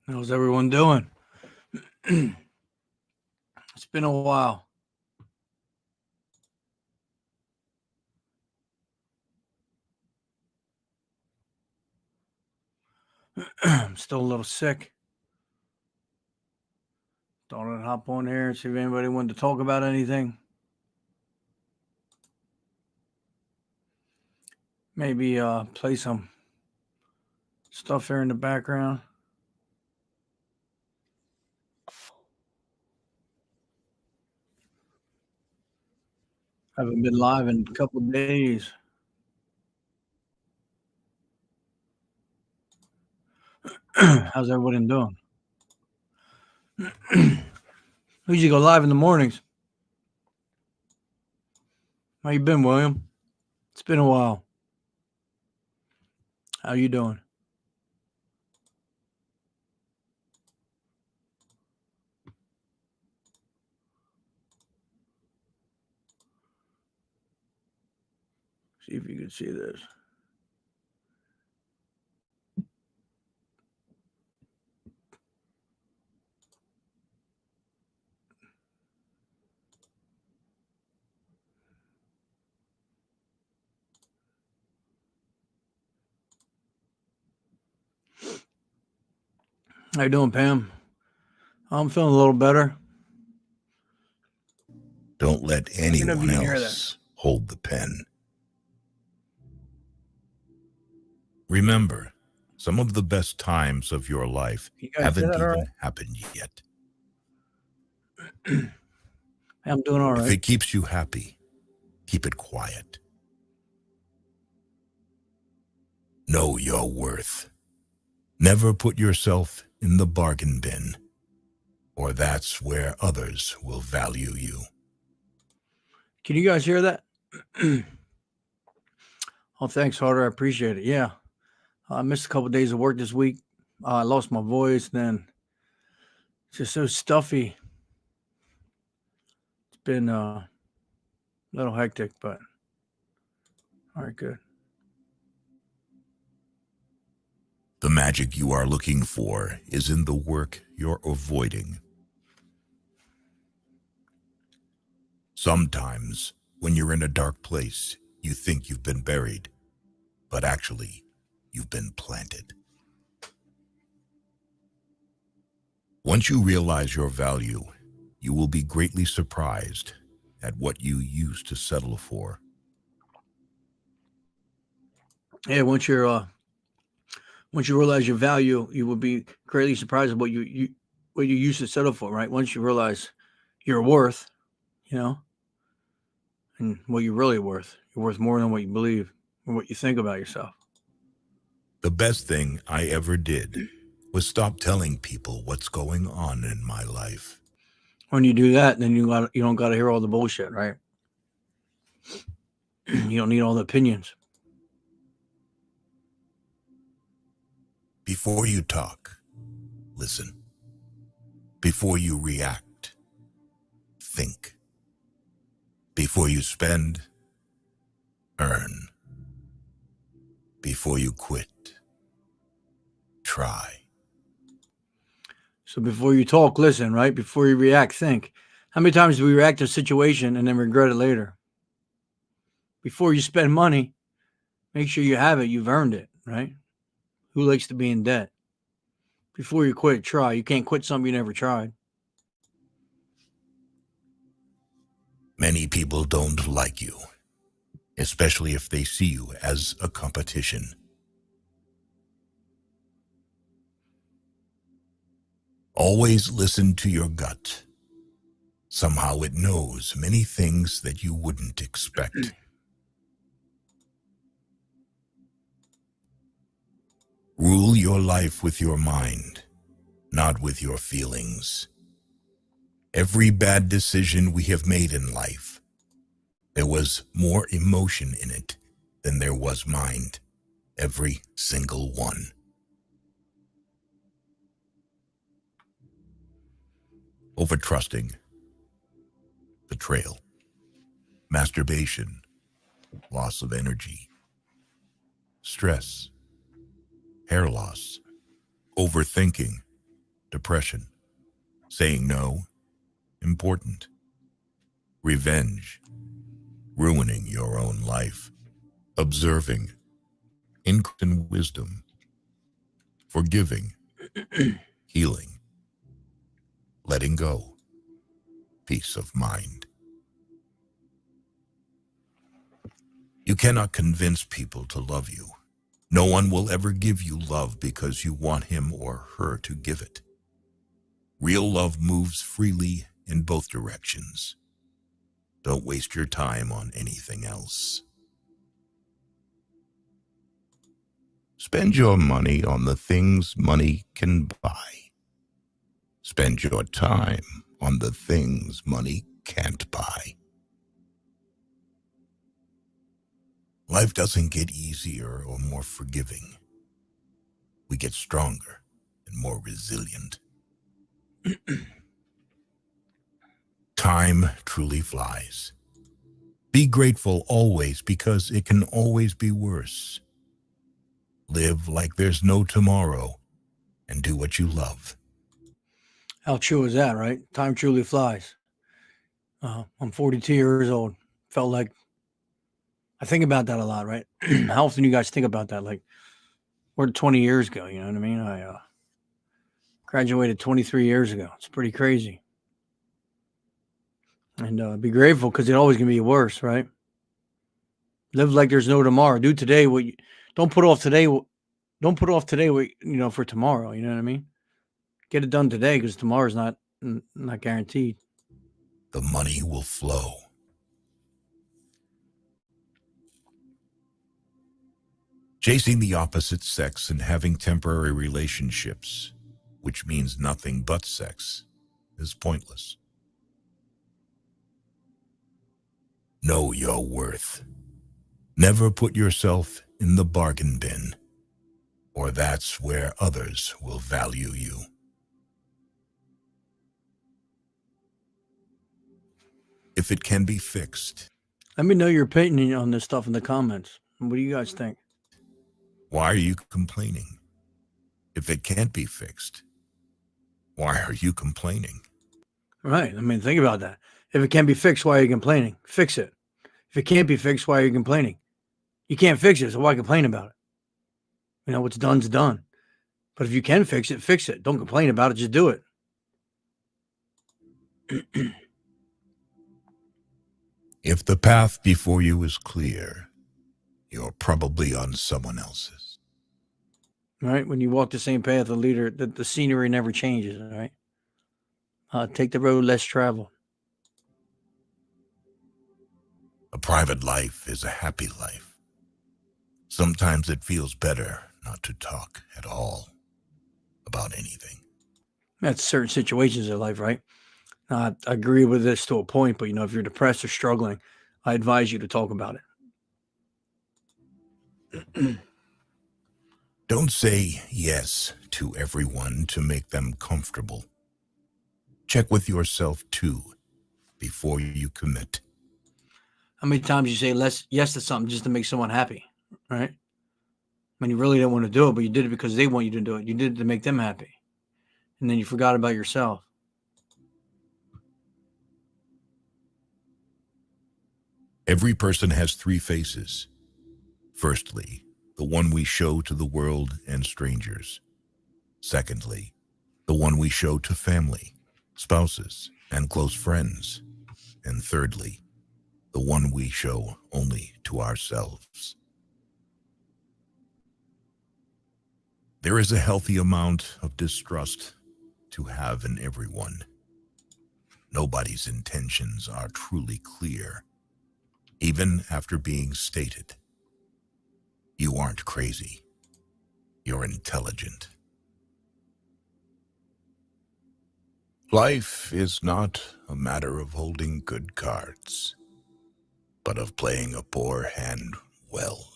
How's everyone doing? It's been a while. I'm still a little sick. Thought I'd hop on here and see if anybody wanted to talk about anything. Maybe play some stuff here in the background. Haven't been live in a couple of days. How's everybody doing? We usually go live in the mornings. How you been, William? It's been a while. How you doing? See if you can see this. How you doing, Pam? I'm feeling a little better. Don't let Let me know if you anyone can hear else hold the pen. Remember, some of the best times of your life You guys hear haven't that all even happened yet. right? I'm doing all If right. it keeps you happy, keep it quiet. Know your worth. Never put yourself in the bargain bin, or that's where others will value you. Can you guys hear that? Oh, thanks, Harder. I appreciate it. Yeah. I missed a couple of days of work this week. I lost my voice. Then it's just so stuffy. It's been a little hectic, but all right, good. The magic you are looking for is in the work you're avoiding. Sometimes, when you're in a dark place, you think you've been buried, but actually, you've been planted. Once you realize your value, you will be greatly surprised at what you used to settle for. Yeah, once you realize your value, you will be greatly surprised at what you used to settle for. Right? Once you realize your worth, you know, and what you're really worth. You're worth more than what you believe or what you think about yourself. The best thing I ever did was stop telling people what's going on in my life. When you do that, then you don't got to hear all the bullshit, right? You don't need all the opinions. Before you talk, listen. Before you react, think. Before you spend, earn. Before you quit, try. So before you talk, listen, right? Before you react, think. How many times do we react to a situation and then regret it later? Before you spend money, make sure you have it. You've earned it, right? Who likes to be in debt? Before you quit, try. You can't quit something you never tried. Many people don't like you, especially if they see you as a competition. Always listen to your gut. Somehow it knows many things that you wouldn't expect. Rule your life with your mind, not with your feelings. Every bad decision we have made in life, there was more emotion in it than there was mind. Every single one. Overtrusting, betrayal, masturbation, loss of energy, stress, hair loss, overthinking, depression. Saying no, important. Revenge, ruining your own life. Observing, increase in wisdom. Forgiving, healing. Letting go, peace of mind. You cannot convince people to love you. No one will ever give you love because you want him or her to give it. Real love moves freely in both directions. Don't waste your time on anything else. Spend your money on the things money can buy. Spend your time on the things money can't buy. Life doesn't get easier or more forgiving. We get stronger and more resilient. Time truly flies. Be grateful always because it can always be worse. Live like there's no tomorrow and do what you love. How true is that, right? Time truly flies. I'm 42 years old. Felt like I think about that a lot, right? How often do you guys think about that? Like, where did 20 years go? You know what I mean? I graduated 23 years ago. It's pretty crazy. And be grateful because it's always going to be worse, right? Live like there's no tomorrow. Do today what you don't put off today. Don't put off today what for tomorrow. You know what I mean? Get it done today because tomorrow's not guaranteed. The money will flow. Chasing the opposite sex and having temporary relationships, which means nothing but sex, is pointless. Know your worth. Never put yourself in the bargain bin, or that's where others will value you. If it can be fixed. Let me know your opinion on this stuff in the comments. What do you guys think? Why are you complaining? If it can't be fixed, why are you complaining? Right. I mean, think about that. If it can't be fixed, why are you complaining? Fix it. If it can't be fixed, why are you complaining? You can't fix it, so why complain about it? What's done's done. But if you can fix it, fix it. Don't complain about it, just do it. If the path before you is clear, you're probably on someone else's. Right? When you walk the same path, the scenery never changes, right? Take the road less traveled. A private life is a happy life. Sometimes it feels better not to talk at all about anything. That's certain situations in life, right? I agree with this to a point, but if you're depressed or struggling, I advise you to talk about it. Don't say yes to everyone to make them comfortable. Check with yourself too before you commit. How many times you say yes to something just to make someone happy, right? When you really didn't want to do it, but you did it because they want you to do it. You did it to make them happy. And then you forgot about yourself. Every person has three faces. Firstly, the one we show to the world and strangers. Secondly, the one we show to family, spouses, and close friends. And thirdly, the one we show only to ourselves. There is a healthy amount of distrust to have in everyone. Nobody's intentions are truly clear, even after being stated. You aren't crazy. You're intelligent. Life is not a matter of holding good cards, but of playing a poor hand well.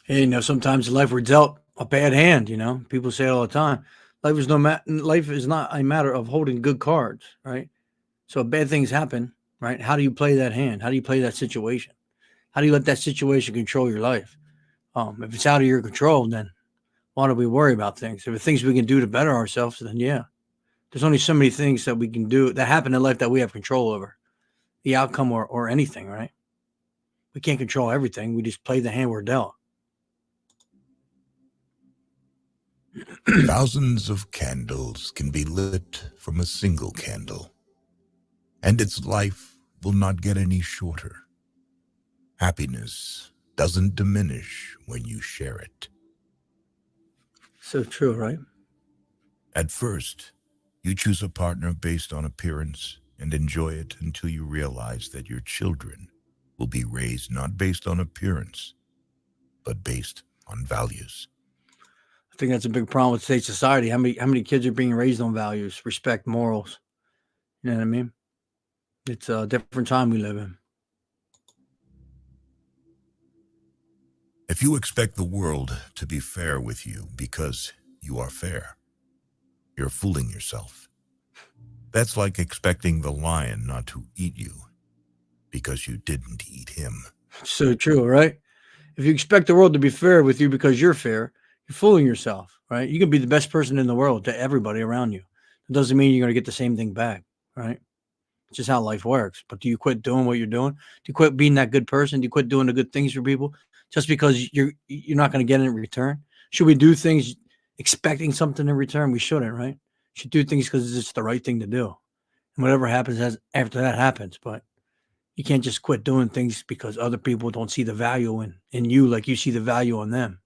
Hey, sometimes in life we're dealt a bad hand. People say it all the time. Life is not a matter of holding good cards, right? So bad things happen, right? How do you play that hand? How do you play that situation? How do you let that situation control your life? If it's out of your control, then why do we worry about things? If it's things we can do to better ourselves, then yeah. There's only so many things that we can do that happen in life that we have control over. The outcome or anything, right? We can't control everything. We just play the hand we're dealt. Thousands of candles can be lit from a single candle, and its life will not get any shorter. Happiness doesn't diminish when you share it. So true, right? At first, you choose a partner based on appearance and enjoy it until you realize that your children will be raised not based on appearance, but based on values. I think that's a big problem with today's society. How many kids are being raised on values, respect, morals? You know what I mean? It's a different time we live in. If you expect the world to be fair with you because you are fair, you're fooling yourself. That's like expecting the lion not to eat you because you didn't eat him. So true, right? If you expect the world to be fair with you because you're fair, you're fooling yourself, right? You can be the best person in the world to everybody around you. It doesn't mean you're going to get the same thing back, right? It's just how life works. But do you quit doing what you're doing? Do you quit being that good person? Do you quit doing the good things for people just because you're not going to get it in return? Should we do things expecting something in return? We shouldn't, right? Should do things because it's the right thing to do. And whatever happens after that happens. But you can't just quit doing things because other people don't see the value in you like you see the value in them.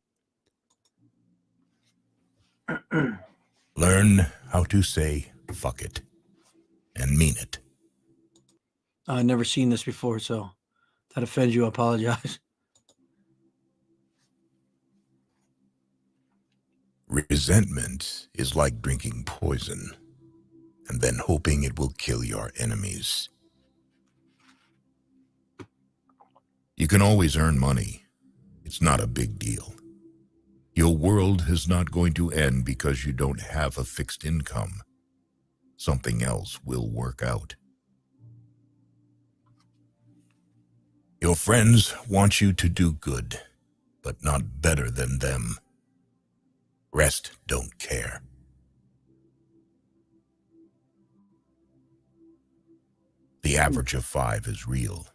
Learn how to say fuck it and mean it. I've never seen this before, so if that offends you, I apologize. Resentment is like drinking poison and then hoping it will kill your enemies. You can always earn money. It's not a big deal. Your world is not going to end because you don't have a fixed income. Something else will work out. Your friends want you to do good, but not better than them. Rest don't care. The average of 5 is real.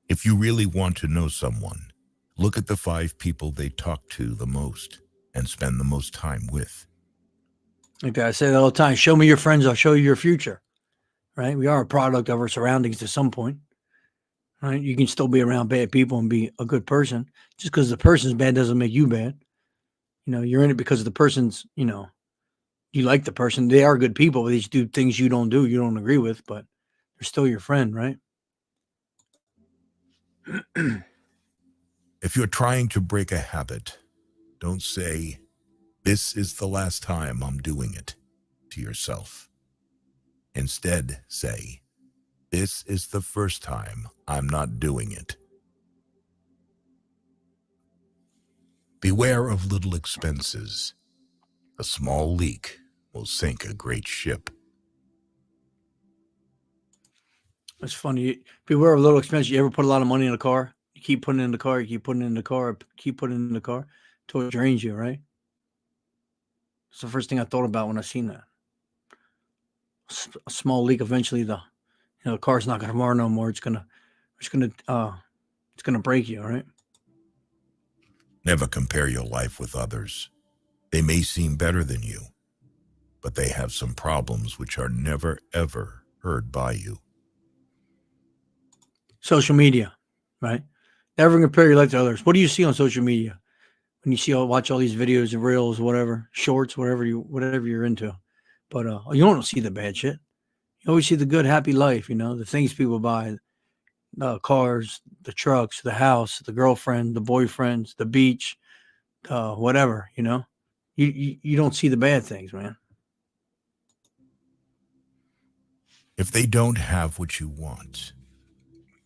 If you really want to know someone, look at the 5 people they talk to the most and spend the most time with. Like I say that all the time. Show me your friends, I'll show you your future. Right? We are a product of our surroundings to some point. Right? You can still be around bad people and be a good person. Just because the person's bad doesn't make you bad. You know, you're in it because the person's, you like the person. They are good people, but they just do things you don't do, you don't agree with, but they're still your friend, right? If you're trying to break a habit, don't say, "This is the last time I'm doing it," to yourself. Instead, say, "This is the first time I'm not doing it." Beware of little expenses. A small leak will sink a great ship. It's funny. Beware of little expense. You ever put a lot of money in a car? You keep putting it in the car, you keep putting it in the car, keep putting it in the car till it drains you, right? It's the first thing I thought about when I seen that. A small leak eventually the car's not gonna run no more. It's gonna break you, right? Never compare your life with others. They may seem better than you, but they have some problems which are never, ever heard by you. Social media, right? Never compare your life to others. What do you see on social media when you watch all these videos and reels, whatever, shorts, whatever you're into? But you don't see the bad shit. You always see the good, happy life. The things people buy, the cars, the trucks, the house, the girlfriend, the boyfriends, the beach, whatever. You don't see the bad things, man. If they don't have what you want,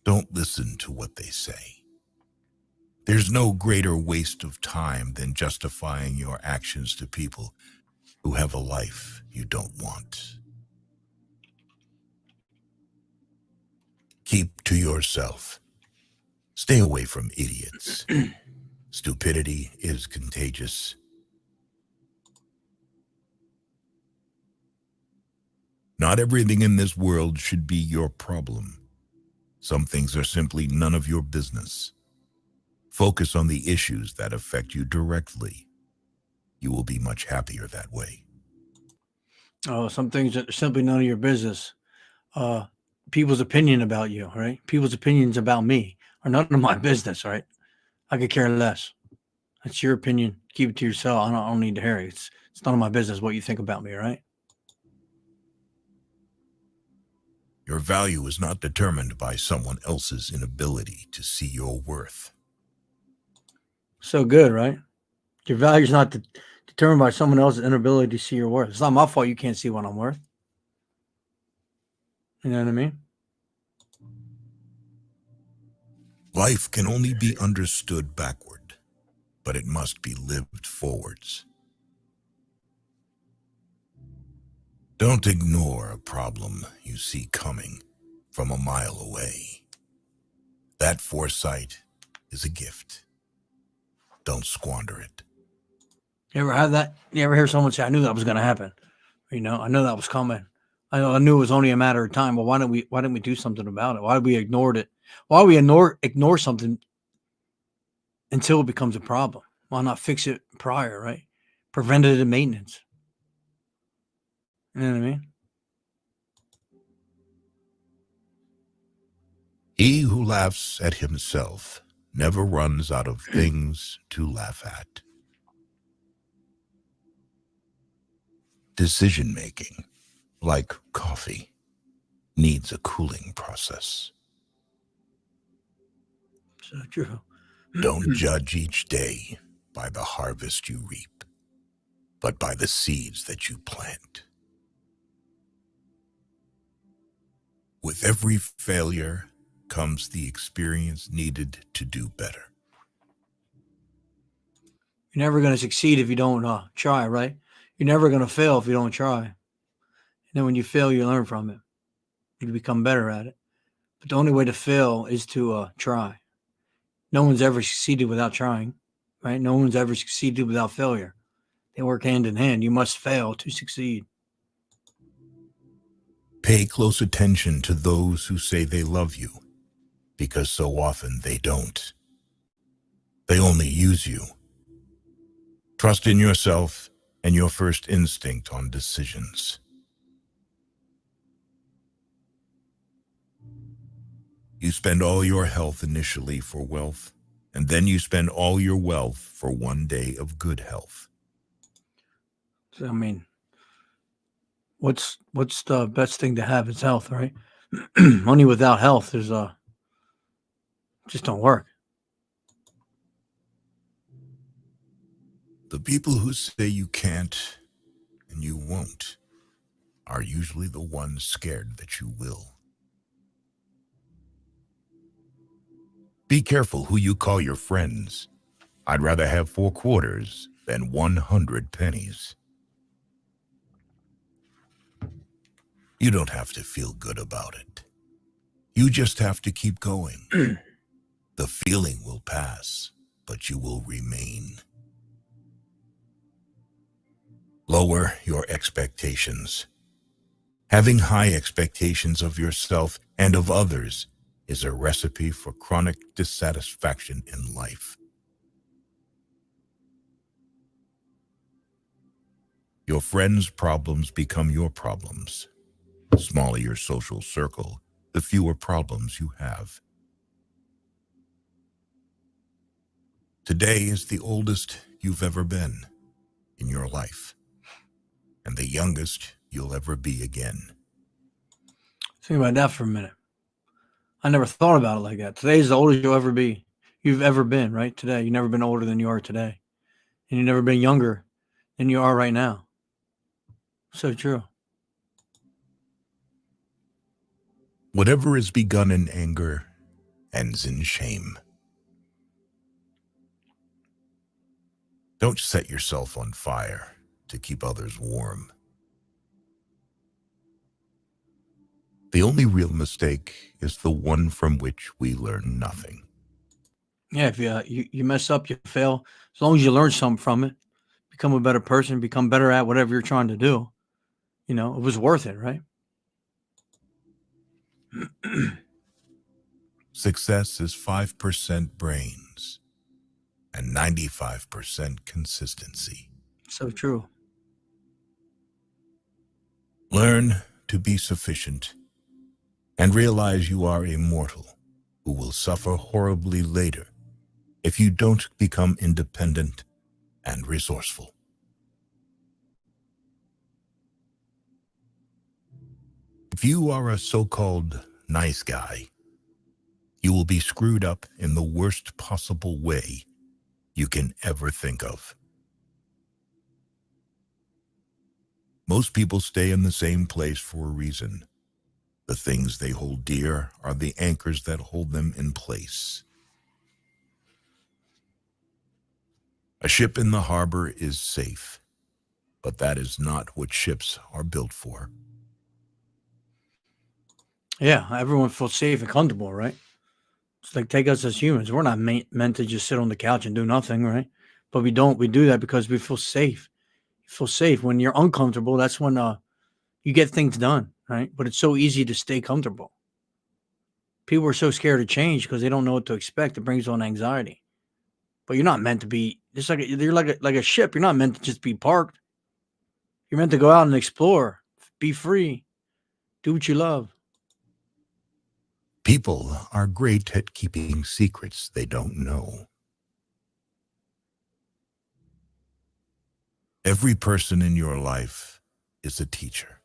don't listen to what they say. There's no greater waste of time than justifying your actions to people who have a life you don't want. Keep to yourself. Stay away from idiots. Stupidity is contagious. Not everything in this world should be your problem. Some things are simply none of your business. Focus on the issues that affect you directly. You will be much happier that way. Oh, some things that are simply none of your business. Uh, People's opinion about you, right? People's opinions about me are none of my business, right? I could care less. That's your opinion. Keep it to yourself. I don't need to hear it. It's none of my business what you think about me, right? Your value is not determined by someone else's inability to see your worth. So good, right? Your value's not determined by someone else's inability to see your worth. It's not my fault you can't see what I'm worth. You know what I mean? Life can only be understood backward, but it must be lived forwards. Don't ignore a problem you see coming from a mile away. That foresight is a gift. Don't squander it. You ever have that? You ever hear someone say, "I knew that was going to happen"? You know, I know that was coming. I knew it was only a matter of time. Well, why didn't we do something about it? Why did we ignored it? Why we ignore something until it becomes a problem? Why not fix it prior, right? Preventative maintenance. You know what I mean? He who laughs at himself never runs out of things to laugh at. Decision-making, like coffee, needs a cooling process. So true. Don't judge each day by the harvest you reap, but by the seeds that you plant. With every failure comes the experience needed to do better. You're never going to succeed if you don't try, right? You're never going to fail if you don't try. And then when you fail, you learn from it. You become better at it. But the only way to fail is to try. No one's ever succeeded without trying, right? No one's ever succeeded without failure. They work hand in hand. You must fail to succeed. Pay close attention to those who say they love you, because so often they don't. They only use you. Trust in yourself and your first instinct on decisions. You spend all your health initially for wealth, and then you spend all your wealth for one day of good health. So, I mean, what's the best thing to have is health, right? Money without health is just don't work. The people who say you can't and you won't are usually the ones scared that you will. Be careful who you call your friends. I'd rather have 4 quarters than 100 pennies. You don't have to feel good about it. You just have to keep going. The feeling will pass, but you will remain. Lower your expectations. Having high expectations of yourself and of others is a recipe for chronic dissatisfaction in life. Your friends' problems become your problems. The smaller your social circle, the fewer problems you have. Today is the oldest you've ever been in your life, and the youngest you'll ever be again. Think about that for a minute. I never thought about it like that. Today's the oldest you've ever been, right? Today. You've never been older than you are today. And you've never been younger than you are right now. So true. Whatever is begun in anger ends in shame. Don't set yourself on fire to keep others warm. The only real mistake is the one from which we learn nothing. Yeah, if you mess up, you fail. As long as you learn something from it, become a better person, become better at whatever you're trying to do, it was worth it, right? Success is 5% brains and 95% consistency. So true. Learn to be sufficient and realize you are a mortal who will suffer horribly later if you don't become independent and resourceful. If you are a so-called nice guy, you will be screwed up in the worst possible way you can ever think of. Most people stay in the same place for a reason. The things they hold dear are the anchors that hold them in place. A ship in the harbor is safe, but that is not what ships are built for. Yeah, everyone feels safe and comfortable, right? It's like take us as humans. We're not meant to just sit on the couch and do nothing, right? But we don't. We do that because we feel safe. You feel safe. When you're uncomfortable, that's when you get things done, right? But it's so easy to stay comfortable. People are so scared to change because they don't know what to expect. It brings on anxiety. But you're not meant to be just like you're like a ship. You're not meant to just be parked. You're meant to go out and explore, be free, do what you love. People are great at keeping secrets they don't know. Every person in your life is a teacher.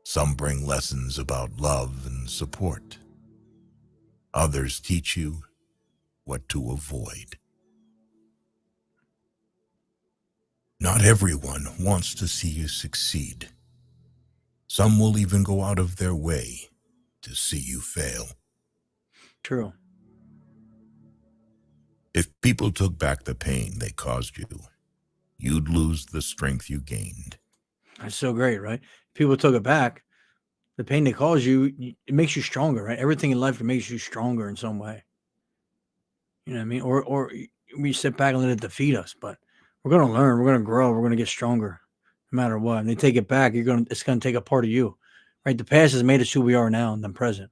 Some bring lessons about love and support. Others teach you what to avoid. Not everyone wants to see you succeed. Some will even go out of their way to see you fail. True. If people took back the pain they caused you, you'd lose the strength you gained. That's so great, right? People took it back. The pain they cause you, it makes you stronger, right? Everything in life makes you stronger in some way. You know what I mean? Or we sit back and let it defeat us. But we're gonna learn. We're gonna grow. We're gonna get stronger, no matter what. And they take it back. It's gonna take a part of you, right? The past has made us who we are now in the present.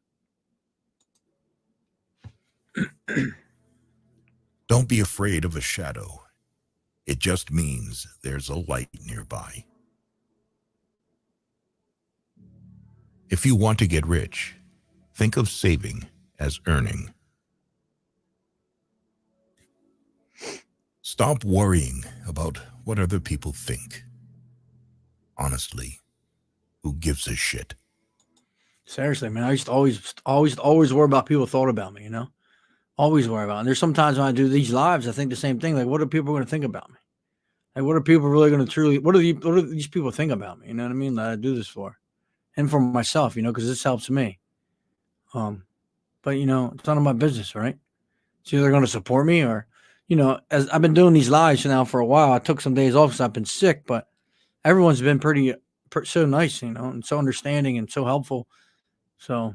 Don't be afraid of a shadow. It just means there's a light nearby. If you want to get rich, think of saving as earning. Stop worrying about what other people think. Honestly, who gives a shit? Seriously, man. I used to always worry about people thought about me. Always worry about. It. And there's sometimes when I do these lives, I think the same thing. Like, what are people going to think about me? Like, what are people really going to truly? What do these people think about me? You know what I mean? That I do this for, and for myself. Because this helps me. But it's none of my business, right? It's either going to support me or, as I've been doing these lives now for a while. I took some days off because I've been sick, but everyone's been so nice, and so understanding and so helpful. So,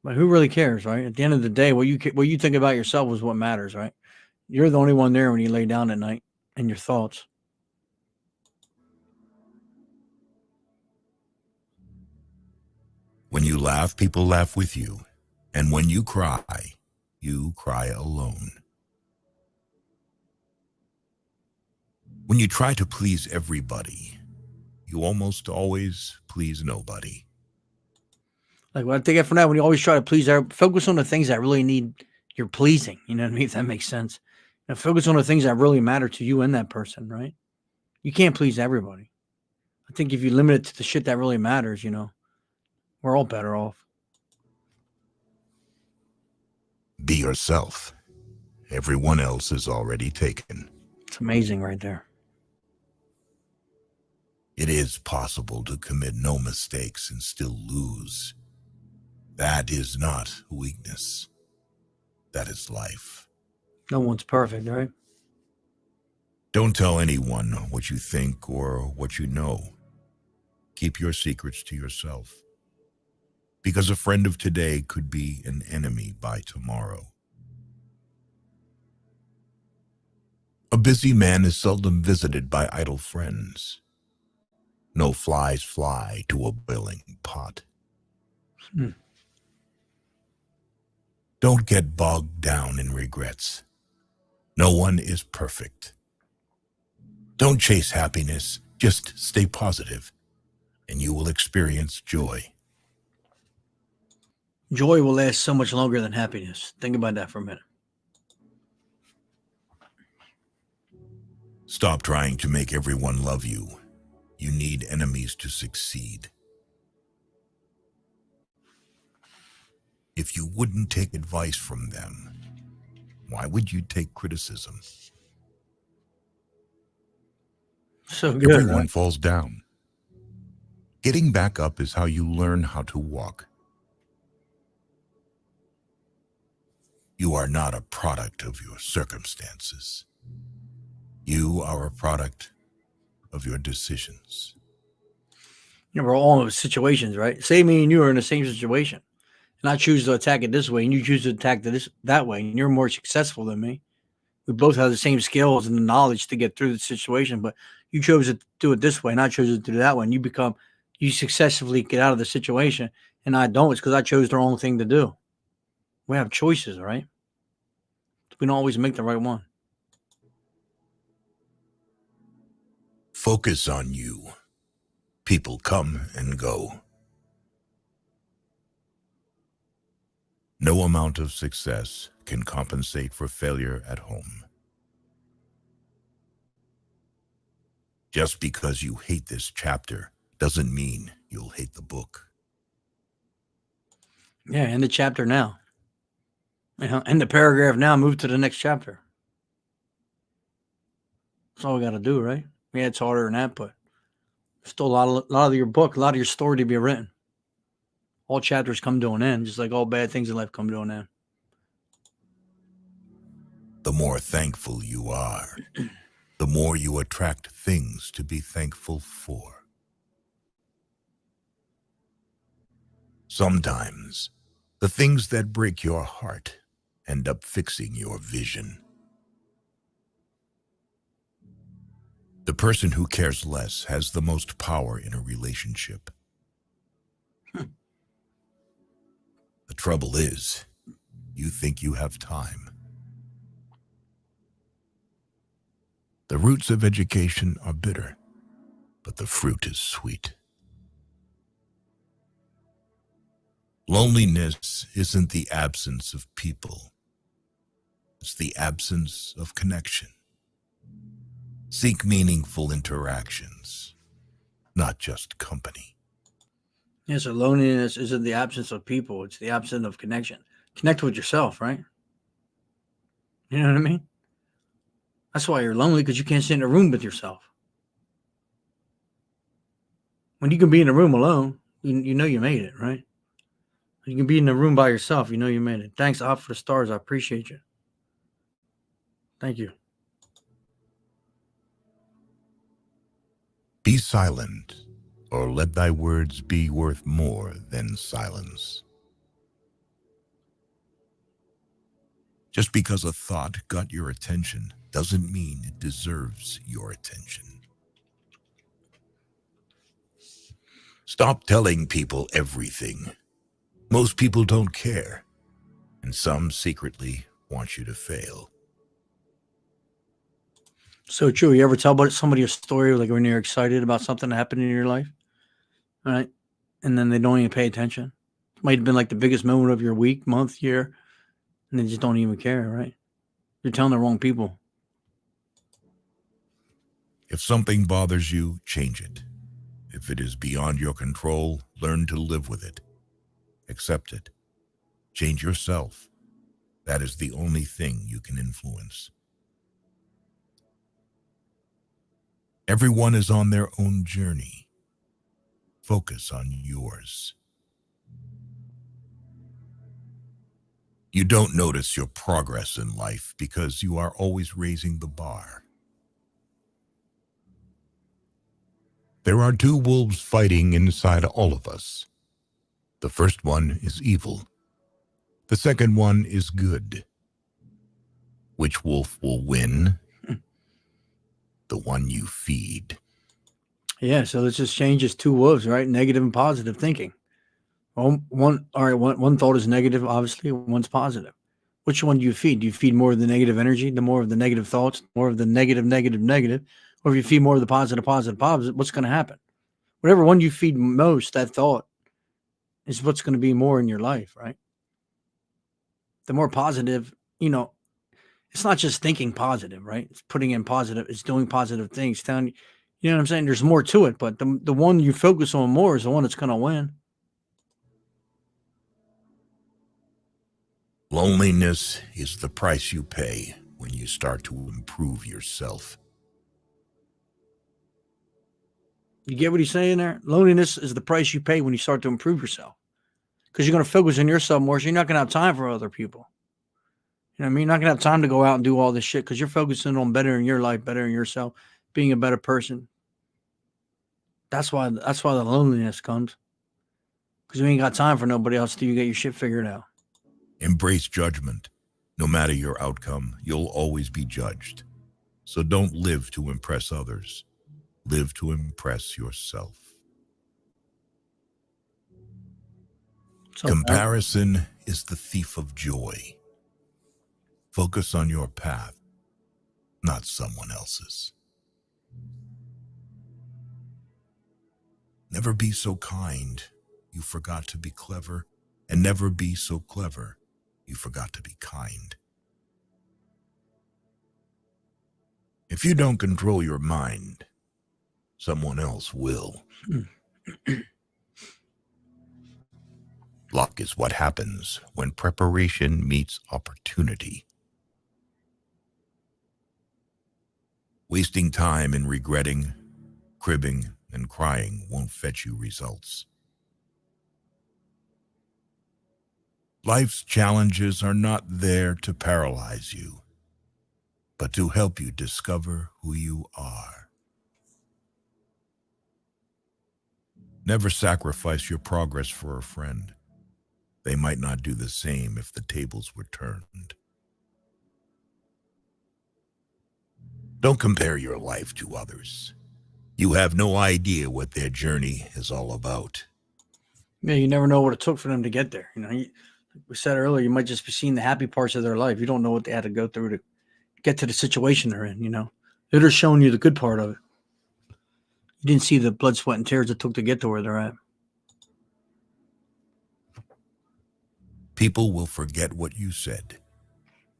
but who really cares, right? At the end of the day, what you think about yourself is what matters, right? You're the only one there when you lay down at night and your thoughts. When you laugh, people laugh with you. And when you cry alone. When you try to please everybody, you almost always please nobody. Like what I take it from that, when you always try to please, focus on the things that really need your pleasing. You know what I mean? If that makes sense. Focus on the things that really matter to you and that person, right? You can't please everybody. I think if you limit it to the shit that really matters, we're all better off. Be yourself. Everyone else is already taken. It's amazing right there. It is possible to commit no mistakes and still lose. That is not weakness. That is life. No one's perfect, right? Don't tell anyone what you think or what you know. Keep your secrets to yourself. Because a friend of today could be an enemy by tomorrow. A busy man is seldom visited by idle friends. No flies fly to a boiling pot. Hmm. Don't get bogged down in regrets. No one is perfect. Don't chase happiness, just stay positive, and you will experience joy. Joy will last so much longer than happiness. Think about that for a minute. Stop trying to make everyone love you. You need enemies to succeed. If you wouldn't take advice from them, why would you take criticism? So good, Everyone right? falls down. Getting back up is how you learn how to walk. You are not a product of your circumstances. You are a product of your decisions. You know, we're all in situations, right? Say me and you are in the same situation, and I choose to attack it this way, and you choose to attack this that way, and you're more successful than me. We both have the same skills and the knowledge to get through the situation, but you chose to do it this way, and I chose to do that way. And you successfully get out of the situation, and I don't. It's because I chose the wrong thing to do. We have choices, right? We don't always make the right one. Focus on you. People come and go. No amount of success can compensate for failure at home. Just because you hate this chapter doesn't mean you'll hate the book. Yeah, end the chapter now. End the paragraph now. Move to the next chapter. That's all we got to do, right? Yeah, it's harder than that, but still a lot of your book, a lot of your story to be written. All chapters come to an end, just like all bad things in life come to an end. The more thankful you are, the more you attract things to be thankful for. Sometimes, the things that break your heart end up fixing your vision. The person who cares less has the most power in a relationship. The trouble is, you think you have time. The roots of education are bitter, but the fruit is sweet. Loneliness isn't the absence of people. It's the absence of connection. Seek meaningful interactions, not just company. Yeah, so loneliness isn't the absence of people, it's the absence of connection. Connect with yourself, right? You know what I mean? That's why you're lonely, because you can't sit in a room with yourself. When you can be in a room alone, you know you made it, right? You can be in a room by yourself, you know you made it. Thanks, Out for the Stars. I appreciate you. Thank you. Be silent, or let thy words be worth more than silence. Just because a thought got your attention doesn't mean it deserves your attention. Stop telling people everything. Most people don't care, and some secretly want you to fail. So true. You ever tell somebody a story like when you're excited about something that happened in your life, right? And then they don't even pay attention. It might have been like the biggest moment of your week, month, year, and they just don't even care, right? You're telling the wrong people. If something bothers you, change it. If it is beyond your control, learn to live with it. Accept it. Change yourself. That is the only thing you can influence. Everyone is on their own journey. Focus on yours. You don't notice your progress in life because you are always raising the bar. There are two wolves fighting inside all of us. The first one is evil. The second one is good. Which wolf will win? The one you feed. Yeah, so let's just change this two wolves, right? Negative and positive thinking. Well, all right, one thought is negative, obviously, one's positive. Which one do you feed? Do you feed more of the negative energy, the more of the negative thoughts, more of the negative, negative, negative? Or if you feed more of the positive, positive, positive, what's going to happen? Whatever one you feed most, that thought is what's going to be more in your life, right? The more positive, it's not just thinking positive, right? It's putting in positive, it's doing positive things. Telling you know what I'm saying? There's more to it, but the one you focus on more is the one that's going to win. Loneliness is the price you pay when you start to improve yourself. You get what he's saying there? Loneliness is the price you pay when you start to improve yourself. Because you're going to focus on yourself more, so you're not going to have time for other people. You know what I mean? You're not going to have time to go out and do all this shit because you're focusing on bettering your life, bettering yourself, being a better person. That's why the loneliness comes. Because you ain't got time for nobody else till you get your shit figured out. Embrace judgment. No matter your outcome, you'll always be judged. So don't live to impress others. Live to impress yourself. So, Comparison is the thief of joy. Focus on your path, not someone else's. Never be so kind you forgot to be clever, and never be so clever you forgot to be kind. If you don't control your mind, someone else will. Luck is what happens when preparation meets opportunity. Wasting time in regretting, cribbing, and crying won't fetch you results. Life's challenges are not there to paralyze you, but to help you discover who you are. Never sacrifice your progress for a friend. They might not do the same if the tables were turned. Don't compare your life to others. You have no idea what their journey is all about. Yeah, you never know what it took for them to get there. Like we said earlier, you might just be seeing the happy parts of their life. You don't know what they had to go through to get to the situation they're in, They're just showing you the good part of it. You didn't see the blood, sweat, and tears it took to get to where they're at. People will forget what you said.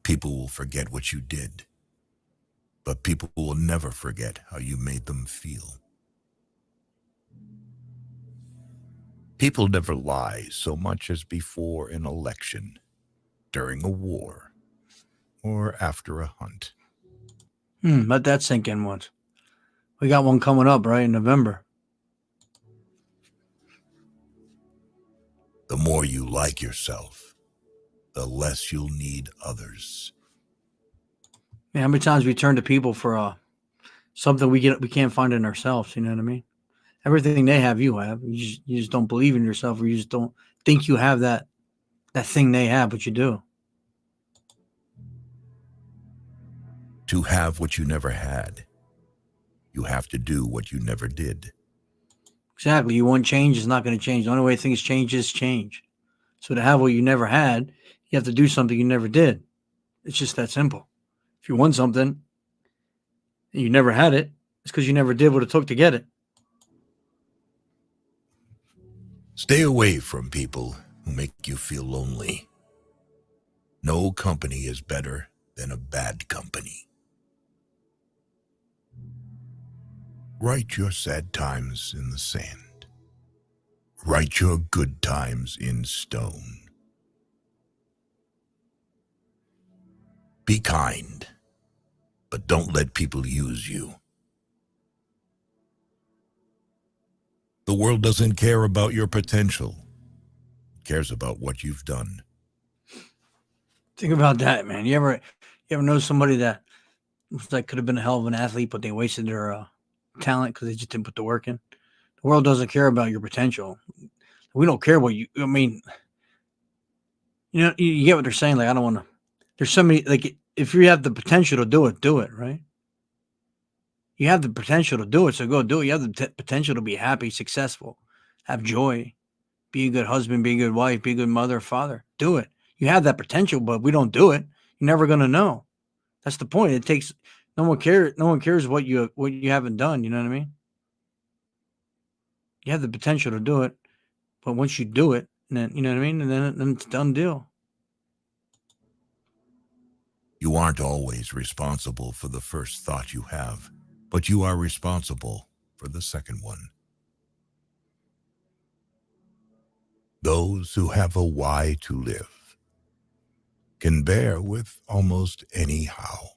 People will forget what you did. But people will never forget how you made them feel. People never lie so much as before an election, during a war, or after a hunt. Let that sink in once. We got one coming up, right, in November. The more you like yourself, the less you'll need others. Yeah, how many times we turn to people for something we can't find in ourselves? You know what I mean? Everything they have, you have. You just don't believe in yourself, or you just don't think you have that thing they have, but you do. To have what you never had, you have to do what you never did. Exactly. You want change, it's not going to change. The only way things change is change. So to have what you never had, you have to do something you never did. It's just that simple. If you want something and you never had it, it's because you never did what it took to get it. Stay away from people who make you feel lonely. No company is better than a bad company. Write your sad times in the sand. Write your good times in stone. Be kind, but don't let people use you. The world doesn't care about your potential. It cares about what you've done. Think about that, man. You ever know somebody that could have been a hell of an athlete, but they wasted their talent because they just didn't put the work in? The world doesn't care about your potential. We don't care what you. I mean, you get what they're saying. Like, I don't want to. There's so many. Like, if you have the potential to do it, right? You have the potential to do it, so go do it. You have the potential to be happy, successful, have joy. Be a good husband, be a good wife, be a good mother, father. Do it. You have that potential, but we don't do it. You're never going to know. That's the point. It takes no one cares what you haven't done, you know what I mean? You have the potential to do it, but once you do it, then you know what I mean, and then it's a done deal. You aren't always responsible for the first thought you have, but you are responsible for the second one. Those who have a why to live can bear with almost any how.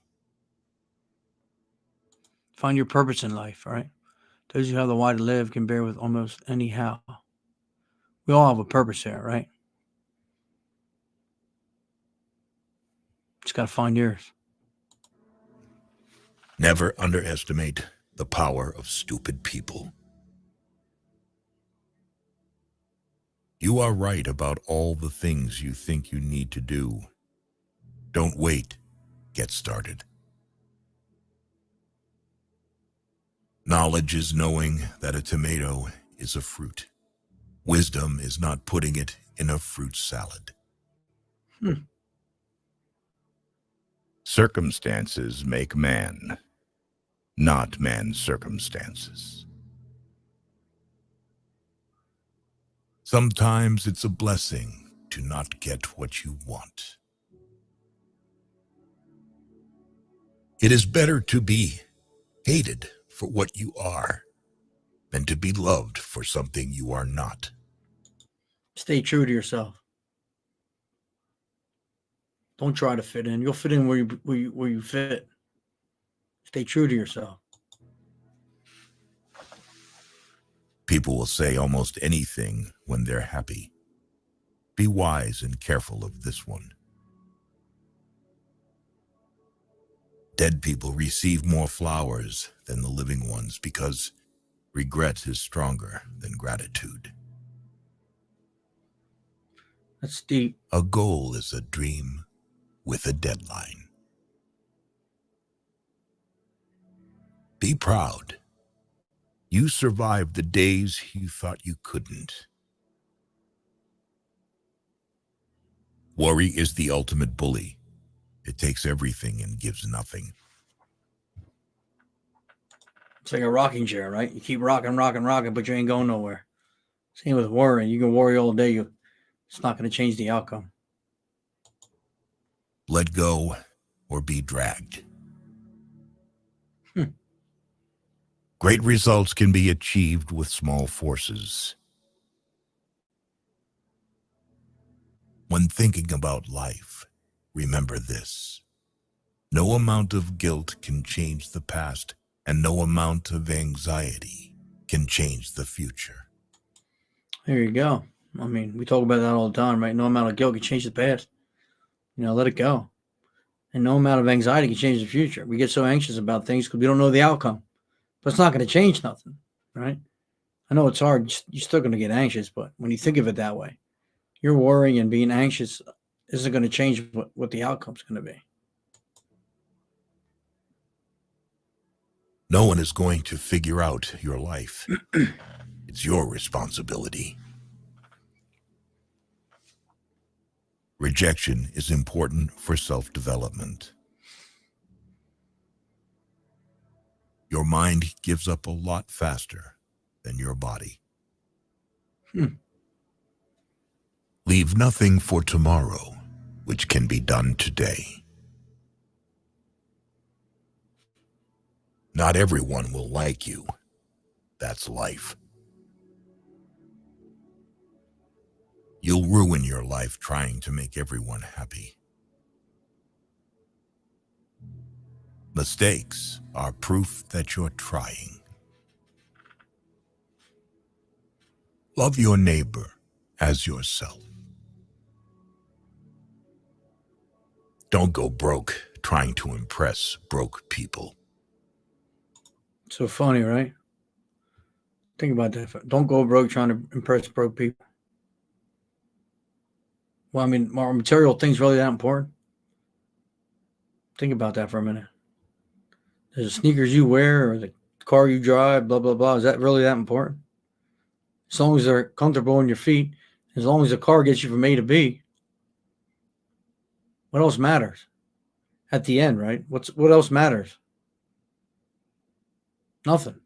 Find your purpose in life, all right? Those who have the why to live can bear with almost any how. We all have a purpose there, right? Just got to find yours. Never underestimate the power of stupid people. You are right about all the things you think you need to do. Don't wait. Get started. Knowledge is knowing that a tomato is a fruit. Wisdom is not putting it in a fruit salad. Circumstances make man, not man's circumstances. Sometimes it's a blessing to not get what you want. It is better to be hated for what you are than to be loved for something you are not. Stay true to yourself. Don't try to fit in. You'll fit in where you fit. Stay true to yourself. People will say almost anything when they're happy. Be wise and careful of this one. Dead people receive more flowers than the living ones because regret is stronger than gratitude. That's deep. A goal is a dream with a deadline. Be proud. You survived the days you thought you couldn't. Worry is the ultimate bully. It takes everything and gives nothing. It's like a rocking chair, right? You keep rocking, but you ain't going nowhere. Same with worrying. You can worry all day. It's not going to change the outcome. Let go or be dragged. Great results can be achieved with small forces. When thinking about life, remember this. No amount of guilt can change the past, and no amount of anxiety can change the future. There you go. I mean, we talk about that all the time, right? No amount of guilt can change the past. Let it go. And no amount of anxiety can change the future. We get so anxious about things because we don't know the outcome. But it's not going to change nothing, right? I know it's hard. You're still going to get anxious, but when you think of it that way, your worrying and being anxious isn't going to change what the outcome's going to be. No one is going to figure out your life. It's your responsibility. Rejection is important for self-development. Your mind gives up a lot faster than your body. Leave nothing for tomorrow, which can be done today. Not everyone will like you. That's life. You'll ruin your life trying to make everyone happy. Mistakes are proof that you're trying. Love your neighbor as yourself. Don't go broke trying to impress broke people. So funny, right? Think about that. Don't go broke trying to impress broke people. Well, I mean, are material things really that important? Think about that for a minute. The sneakers you wear or the car you drive, blah, blah, blah. Is that really that important? as long as they're comfortable on your feet, as long as the car gets you from A to B, what else matters at the end, right? What else matters? Nothing.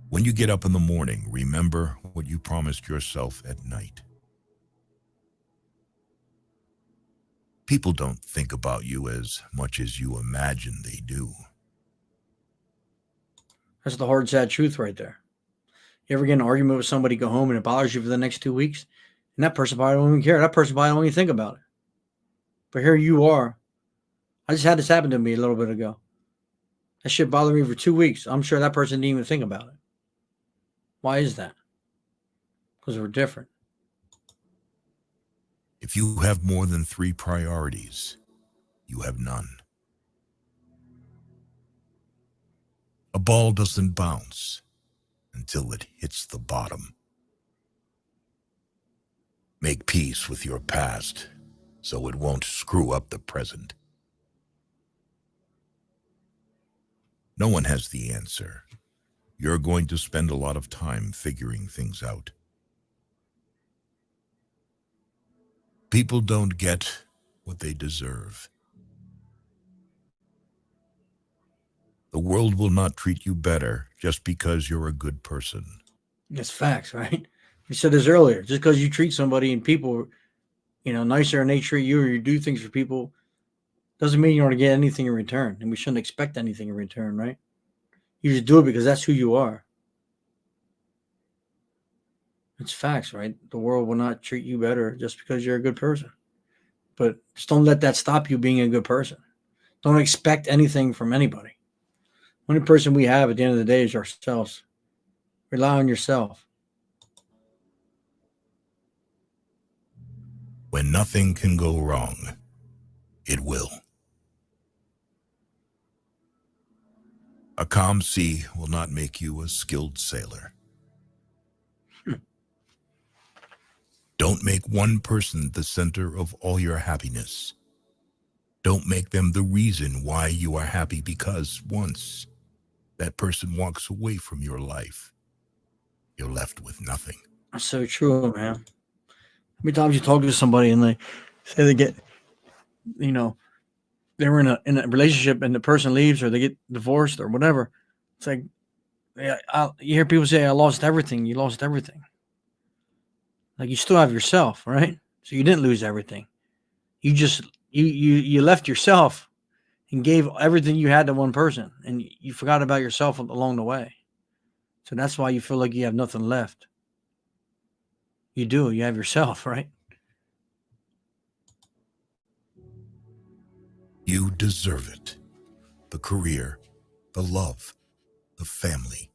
When you get up in the morning, remember what you promised yourself at night. People don't think about you as much as you imagine they do. That's the hard, sad truth right there. You ever get in an argument with somebody, go home, and it bothers you for the next 2 weeks? And that person probably don't even care. That person probably don't even think about it. But here you are. I just had this happen to me a little bit ago. That shit bothered me for 2 weeks. I'm sure that person didn't even think about it. Why is that? Because we're different. If you have more than 3 priorities, you have none. A ball doesn't bounce until it hits the bottom. Make peace with your past so it won't screw up the present. No one has the answer. You're going to spend a lot of time figuring things out. People don't get what they deserve. The world will not treat you better just because you're a good person. It's facts, right? We said this earlier. Just because you treat somebody and people, nicer and they treat you, or you do things for people, doesn't mean you're going to get anything in return. And we shouldn't expect anything in return, right? You just do it because that's who you are. It's facts, right? The world will not treat you better just because you're a good person. But just don't let that stop you being a good person. Don't expect anything from anybody. The only person we have at the end of the day is ourselves. Rely on yourself. When nothing can go wrong, it will. A calm sea will not make you a skilled sailor. Don't make one person the center of all your happiness. Don't make them the reason why you are happy, because once that person walks away from your life, you're left with nothing. That's so true, man. How many times you talk to somebody and they say they get, they were in a relationship and the person leaves or they get divorced or whatever. It's like, you hear people say, I lost everything. You lost everything. Like, you still have yourself, right? So you didn't lose everything. You just, you left yourself and gave everything you had to one person, and you forgot about yourself along the way. So that's why you feel like you have nothing left. You do. You have yourself, right? You deserve it. The career, the love, the family,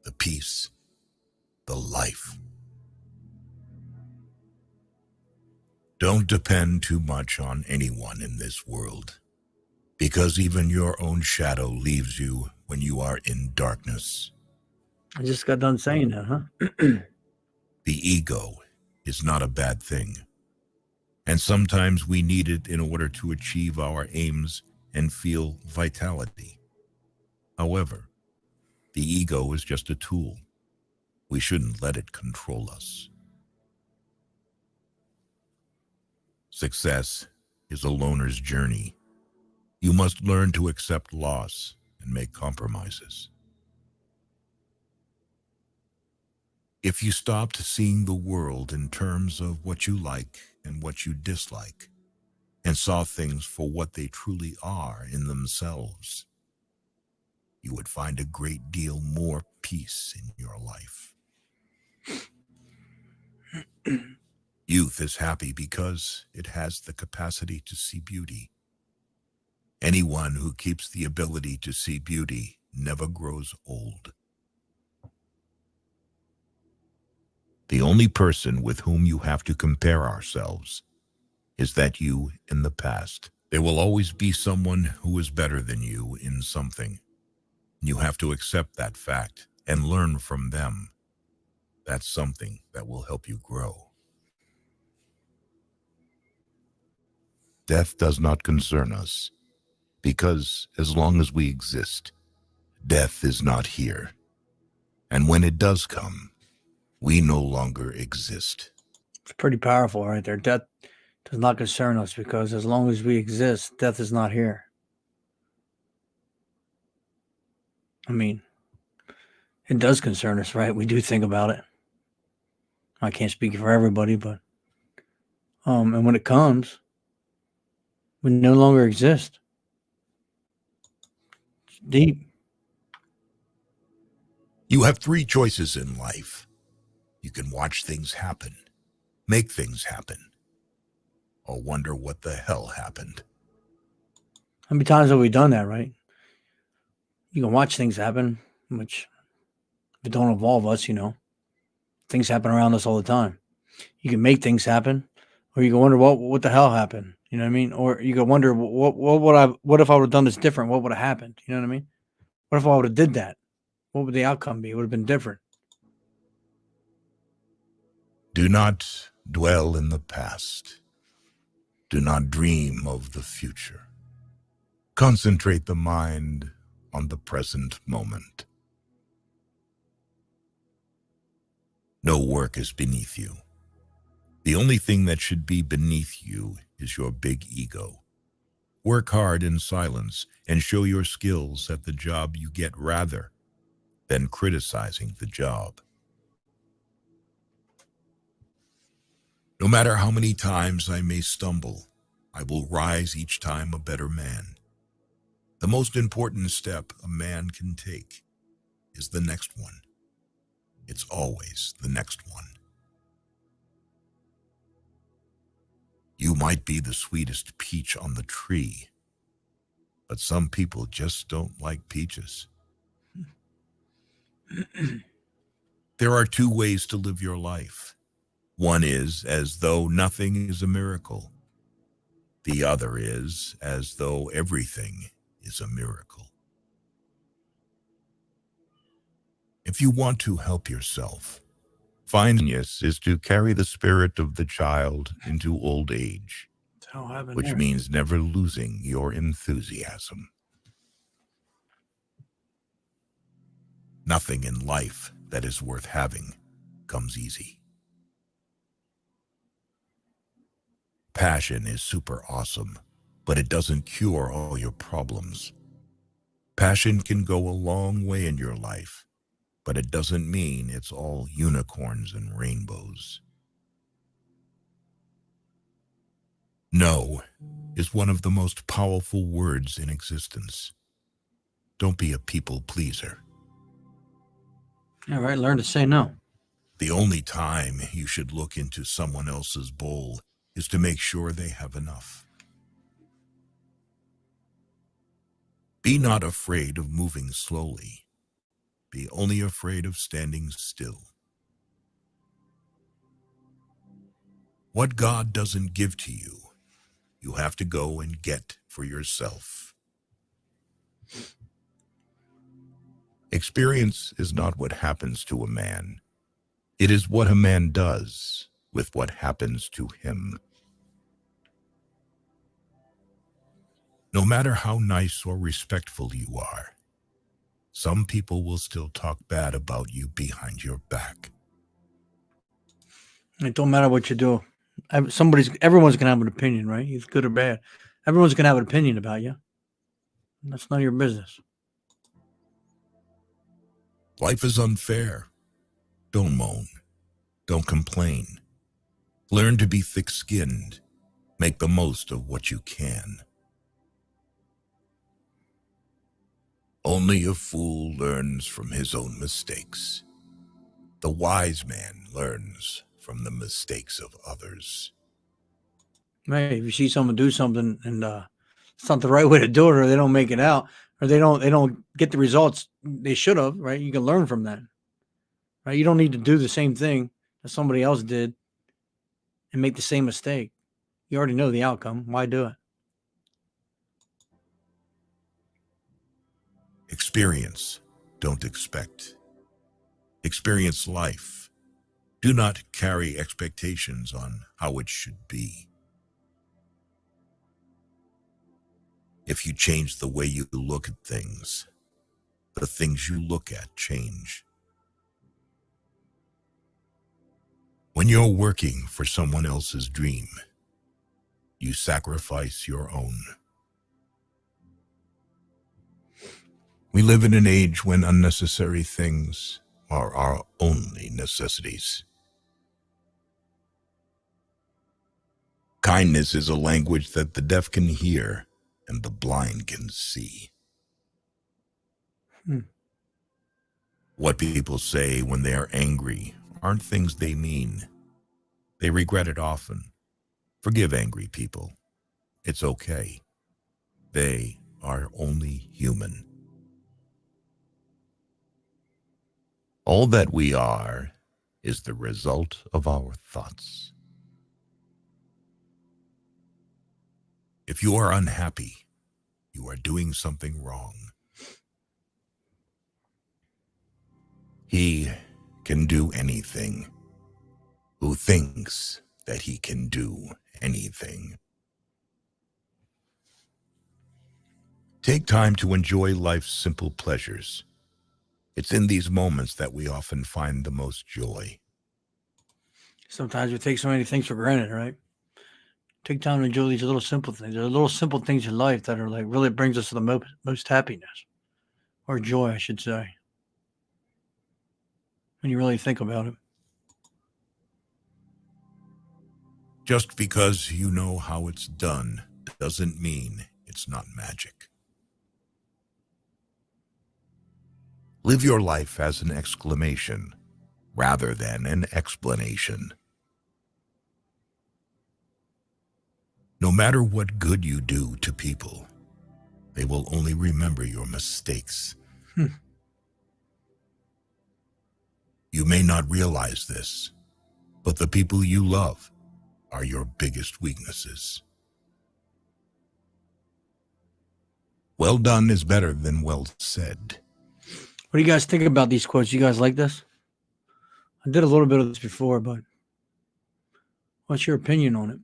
the peace, the life. Don't depend too much on anyone in this world, because even your own shadow leaves you when you are in darkness. I just got done saying that, huh? The ego is not a bad thing, and sometimes we need it in order to achieve our aims and feel vitality. However, the ego is just a tool. We shouldn't let it control us. Success is a loner's journey. You must learn to accept loss and make compromises. If you stopped seeing the world in terms of what you like and what you dislike, and saw things for what they truly are in themselves, you would find a great deal more peace in your life. Youth is happy because it has the capacity to see beauty. Anyone who keeps the ability to see beauty never grows old. The only person with whom you have to compare ourselves is that you in the past. There will always be someone who is better than you in something. You have to accept that fact and learn from them. That's something that will help you grow. Death does not concern us, because as long as we exist, death is not here. And when it does come, we no longer exist. It's pretty powerful right there. Death does not concern us because as long as we exist, death is not here. I mean, it does concern us, right? We do think about it. I can't speak for everybody, but and when it comes, we no longer exist. It's deep. You have three choices in life. You can watch things happen, make things happen, or wonder what the hell happened. How many times have we done that, right? You can watch things happen, which if it don't involve us, things happen around us all the time. You can make things happen, or you can wonder what the hell happened. You know what I mean? Or you can wonder what if I would have done this different? What would have happened? You know what I mean? What if I would have did that? What would the outcome be? It would have been different. Do not dwell in the past. Do not dream of the future. Concentrate the mind on the present moment. No work is beneath you. The only thing that should be beneath you is your big ego. Work hard in silence and show your skills at the job you get rather than criticizing the job. No matter how many times I may stumble, I will rise each time a better man. The most important step a man can take is the next one. It's always the next one. You might be the sweetest peach on the tree, but some people just don't like peaches. There are two ways to live your life. One is as though nothing is a miracle. The other is as though everything is a miracle. If you want to help yourself, genius is to carry the spirit of the child into old age, which means never losing your enthusiasm. Nothing in life that is worth having comes easy. Passion is super awesome, but it doesn't cure all your problems. Passion can go a long way in your life, but it doesn't mean it's all unicorns and rainbows. No is one of the most powerful words in existence. Don't be a people pleaser. Yeah, right. Learn to say no. The only time you should look into someone else's bowl is to make sure they have enough. Be not afraid of moving slowly. Be only afraid of standing still. What God doesn't give to you, you have to go and get for yourself. Experience is not what happens to a man. It is what a man does with what happens to him. No matter how nice or respectful you are, some people will still talk bad about you behind your back. It don't matter what you do. Everyone's gonna have an opinion, right? It's good or bad. Everyone's gonna have an opinion about you. That's none of your business. Life is unfair. Don't moan. Don't complain. Learn to be thick-skinned. Make the most of what you can. Only a fool learns from his own mistakes. The wise man learns from the mistakes of others. Right. If you see someone do something and it's not the right way to do it, or they don't make it out, or they don't get the results they should have, right? You can learn from that. Right? You don't need to do the same thing that somebody else did and make the same mistake. You already know the outcome. Why do it? Experience, don't expect. Experience life. Do not carry expectations on how it should be. If you change the way you look at things, the things you look at change. When you're working for someone else's dream, you sacrifice your own. We live in an age when unnecessary things are our only necessities. Kindness is a language that the deaf can hear and the blind can see. Hmm. What people say when they are angry aren't things they mean. They regret it often. Forgive angry people. It's okay. They are only human. All that we are is the result of our thoughts. If you are unhappy, you are doing something wrong. He can do anything who thinks that he can do anything. Take time to enjoy life's simple pleasures. It's in these moments that we often find the most joy. Sometimes we take so many things for granted, right? Take time to enjoy these little simple things. There are little simple things in life that are like really brings us to the most happiness or joy, I should say, when you really think about it. Just because you know how it's done doesn't mean it's not magic. Live your life as an exclamation rather than an explanation. No matter what good you do to people, they will only remember your mistakes. You may not realize this, but the people you love are your biggest weaknesses. Well done is better than well said. What do you guys think about these quotes? You guys like this? I did a little bit of this before, but what's your opinion on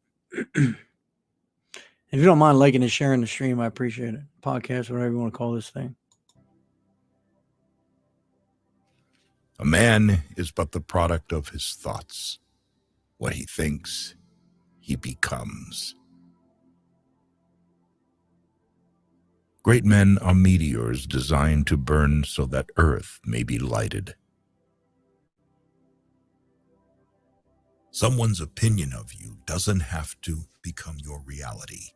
it? If you don't mind liking and sharing the stream, I appreciate it. Podcast, whatever you want to call this thing. A man is but the product of his thoughts. What he thinks, he becomes. Great men are meteors designed to burn so that Earth may be lighted. Someone's opinion of you doesn't have to become your reality.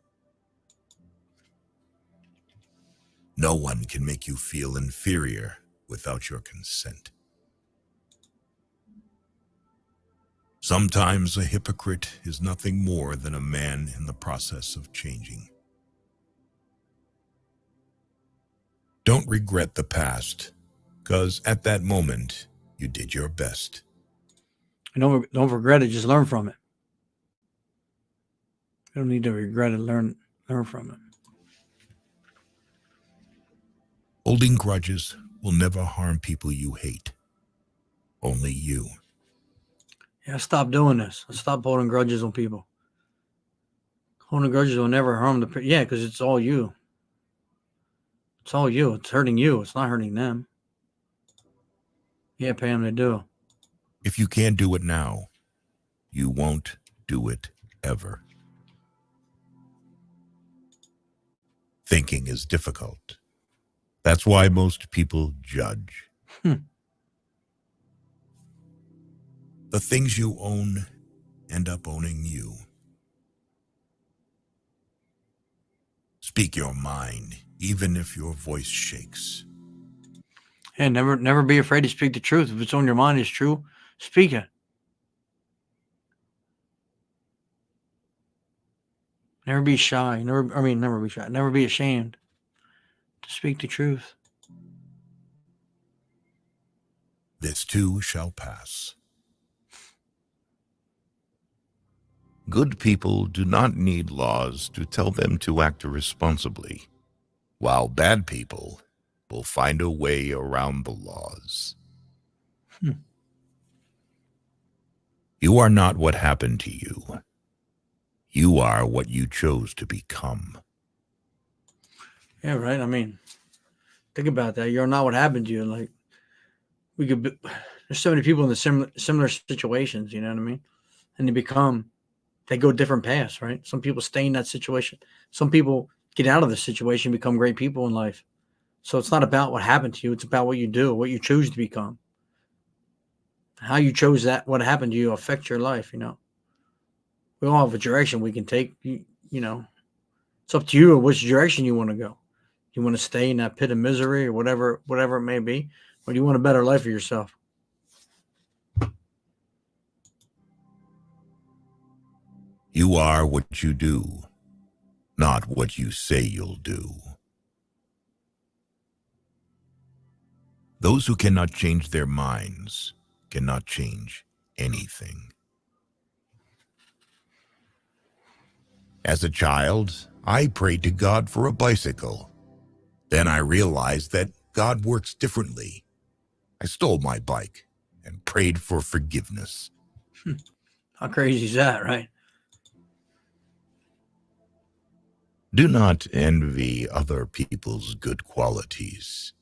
No one can make you feel inferior without your consent. Sometimes a hypocrite is nothing more than a man in the process of changing. Don't regret the past, because at that moment, you did your best. And don't regret it. Just learn from it. You don't need to regret it. Learn from it. Holding grudges will never harm people you hate. Only you. Yeah, stop doing this. Stop holding grudges on people. Holding grudges will never harm the. Yeah, because it's all you. It's all you. It's hurting you. It's not hurting them. Yeah, Pam, they do. If you can't do it now, you won't do it ever. Thinking is difficult. That's why most people judge. The things you own end up owning you. Speak your mind, even if your voice shakes. Yeah, never be afraid to speak the truth. If it's on your mind, it's true. Speak it. Never be shy. Never be shy. Never be ashamed to speak the truth. This too shall pass. Good people do not need laws to tell them to act irresponsibly, while bad people will find a way around the laws. You are not what happened to you. You are what you chose to become. Yeah, right. I mean, think about that. You're not what happened to you. Like, There's so many people in the similar situations, you know what I mean? And they go different paths, right? Some people stay in that situation. Some people get out of the situation, become great people in life. So it's not about what happened to you. It's about what you do, what you choose to become. How you chose that, what happened to you affect your life, you know? We all have a direction we can take, you know? It's up to you which direction you want to go. You want to stay in that pit of misery or whatever it may be, or do you want a better life for yourself? You are what you do, not what you say you'll do. Those who cannot change their minds cannot change anything. As a child, I prayed to God for a bicycle. Then I realized that God works differently. I stole my bike and prayed for forgiveness. How crazy is that, right? Do not envy other people's good qualities,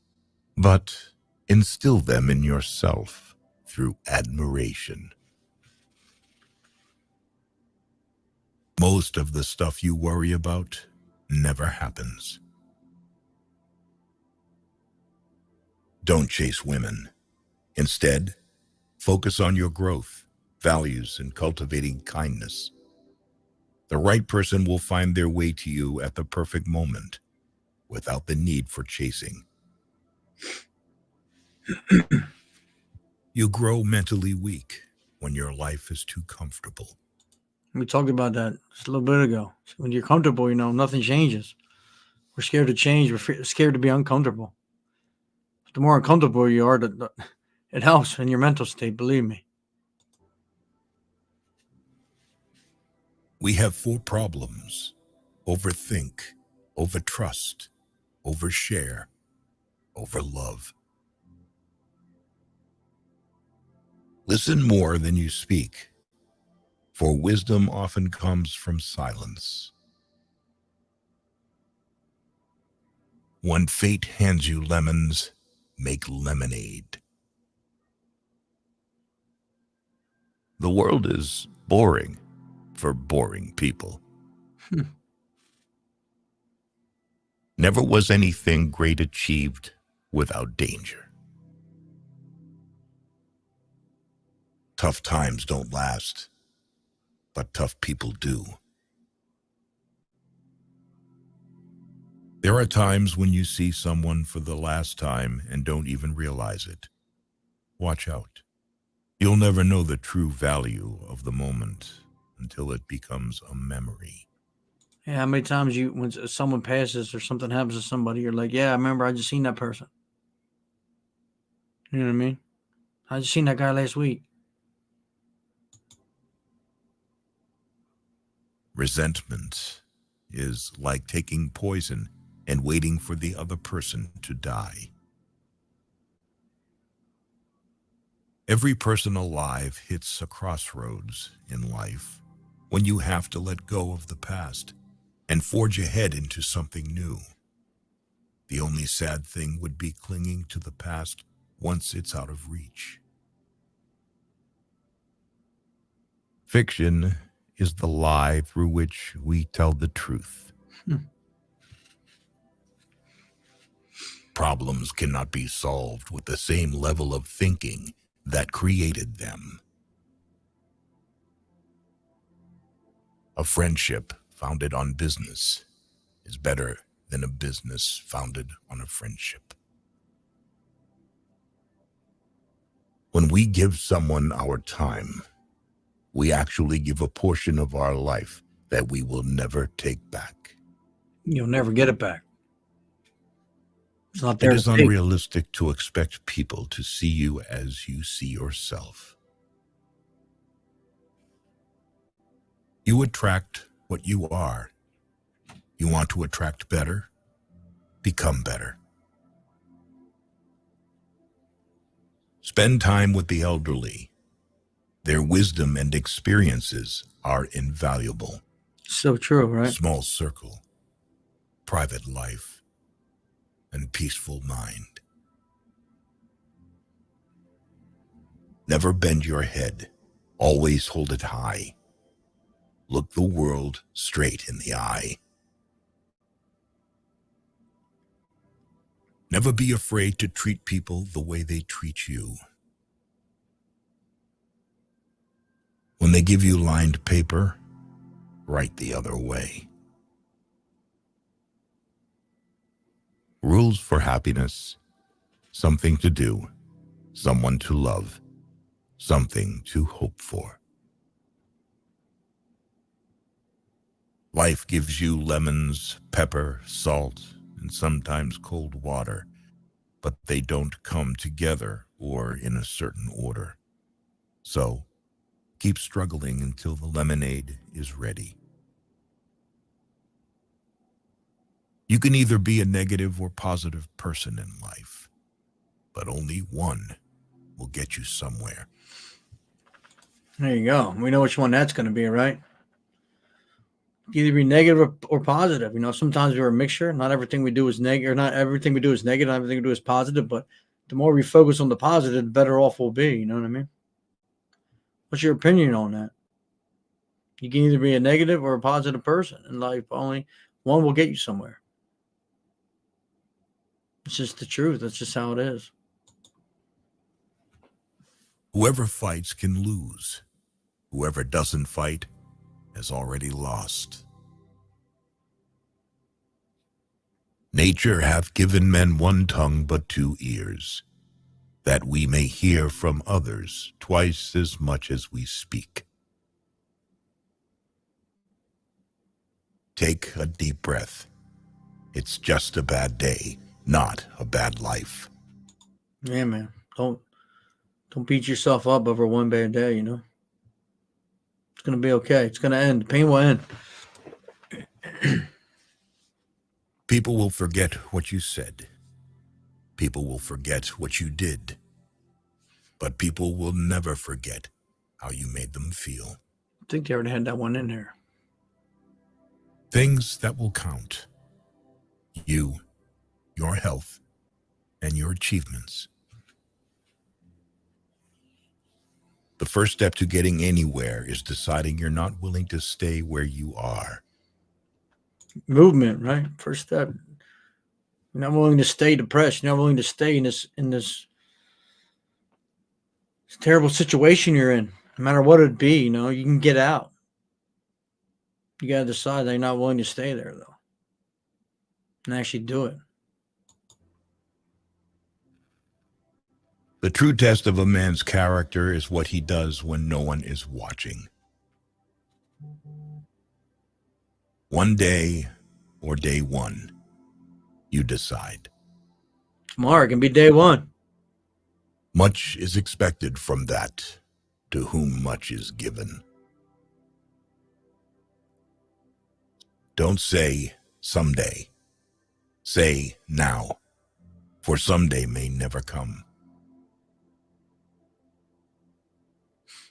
but instill them in yourself through admiration. Most of the stuff you worry about never happens. Don't chase women. Instead, focus on your growth, values, and cultivating kindness. The right person will find their way to you at the perfect moment, without the need for chasing. You grow mentally weak when your life is too comfortable. We talked about that just a little bit ago. When you're comfortable, nothing changes. We're scared to change. We're scared to be uncomfortable. But the more uncomfortable you are, it helps in your mental state, believe me. We have 4 problems: overthink, overtrust, overshare, overlove. Listen more than you speak, for wisdom often comes from silence. When fate hands you lemons, make lemonade. The world is boring for boring people. Never was anything great achieved without danger. Tough times don't last, but tough people do. There are times when you see someone for the last time and don't even realize it. Watch out. You'll never know the true value of the moment until it becomes a memory. Yeah, how many times when someone passes or something happens to somebody, you're like, yeah, I remember I just seen that person. You know what I mean? I just seen that guy last week. Resentment is like taking poison and waiting for the other person to die. Every person alive hits a crossroads in life when you have to let go of the past and forge ahead into something new. The only sad thing would be clinging to the past once it's out of reach. Fiction is the lie through which we tell the truth. Problems cannot be solved with the same level of thinking that created them. A friendship founded on business is better than a business founded on a friendship. When we give someone our time, we actually give a portion of our life that we will never take back. You'll never get it back. It's not It there is to take. unrealistic to expect people to see you as you see yourself. You attract what you are. You want to attract better? Become better. Spend time with the elderly. Their wisdom and experiences are invaluable. So true, right? Small circle, private life, and peaceful mind. Never bend your head. Always hold it high. Look the world straight in the eye. Never be afraid to treat people the way they treat you. When they give you lined paper, write the other way. Rules for happiness: something to do, someone to love, something to hope for. Life gives you lemons, pepper, salt, and sometimes cold water, but they don't come together or in a certain order. So, keep struggling until the lemonade is ready. You can either be a negative or positive person in life, but only one will get you somewhere. There you go. We know which one that's going to be, right? Either be negative or positive. Sometimes we're a mixture. Not everything we do is negative, or not everything we do is negative, not everything we do is positive, but the more we focus on the positive, the better off we'll be. You know what I mean? What's your opinion on that? You can either be a negative or a positive person in life. Only one will get you somewhere. It's just the truth. That's just how it is. Whoever fights can lose. Whoever doesn't fight has already lost. Nature hath given men one tongue but two ears, that we may hear from others twice as much as we speak. Take a deep breath. It's just a bad day, not a bad life. Yeah, man. Don't beat yourself up over one bad day, It's going to be okay. It's going to end. The pain will end. People will forget what you said. People will forget what you did. But people will never forget how you made them feel. I think they already had that one in there. Things that will count: you, your health, and your achievements. The first step to getting anywhere is deciding you're not willing to stay where you are. Movement, right? First step. You're not willing to stay depressed. You're not willing to stay in this terrible situation you're in. No matter what it be, you can get out. You got to decide that you're not willing to stay there, though, and actually do it. The true test of a man's character is what he does when no one is watching. One day, or day one, you decide. Tomorrow can be day one. Much is expected from that to whom much is given. Don't say someday. Say now, for someday may never come.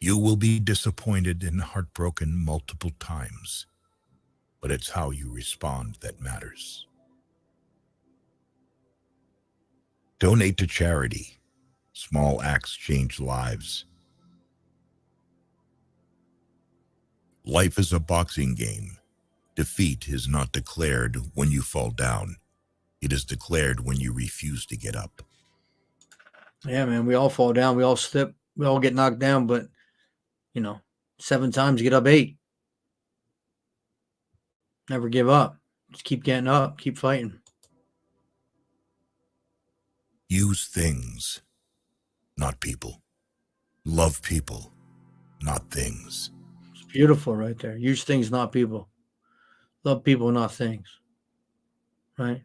You will be disappointed and heartbroken multiple times, but it's how you respond that matters. Donate to charity. Small acts change lives. Life is a boxing game. Defeat is not declared when you fall down. It is declared when you refuse to get up. Yeah, man, we all fall down. We all slip. We all get knocked down, but 7 times, get up 8. Never give up. Just keep getting up. Keep fighting. Use things, not people. Love people, not things. It's beautiful right there. Use things, not people. Love people, not things. Right?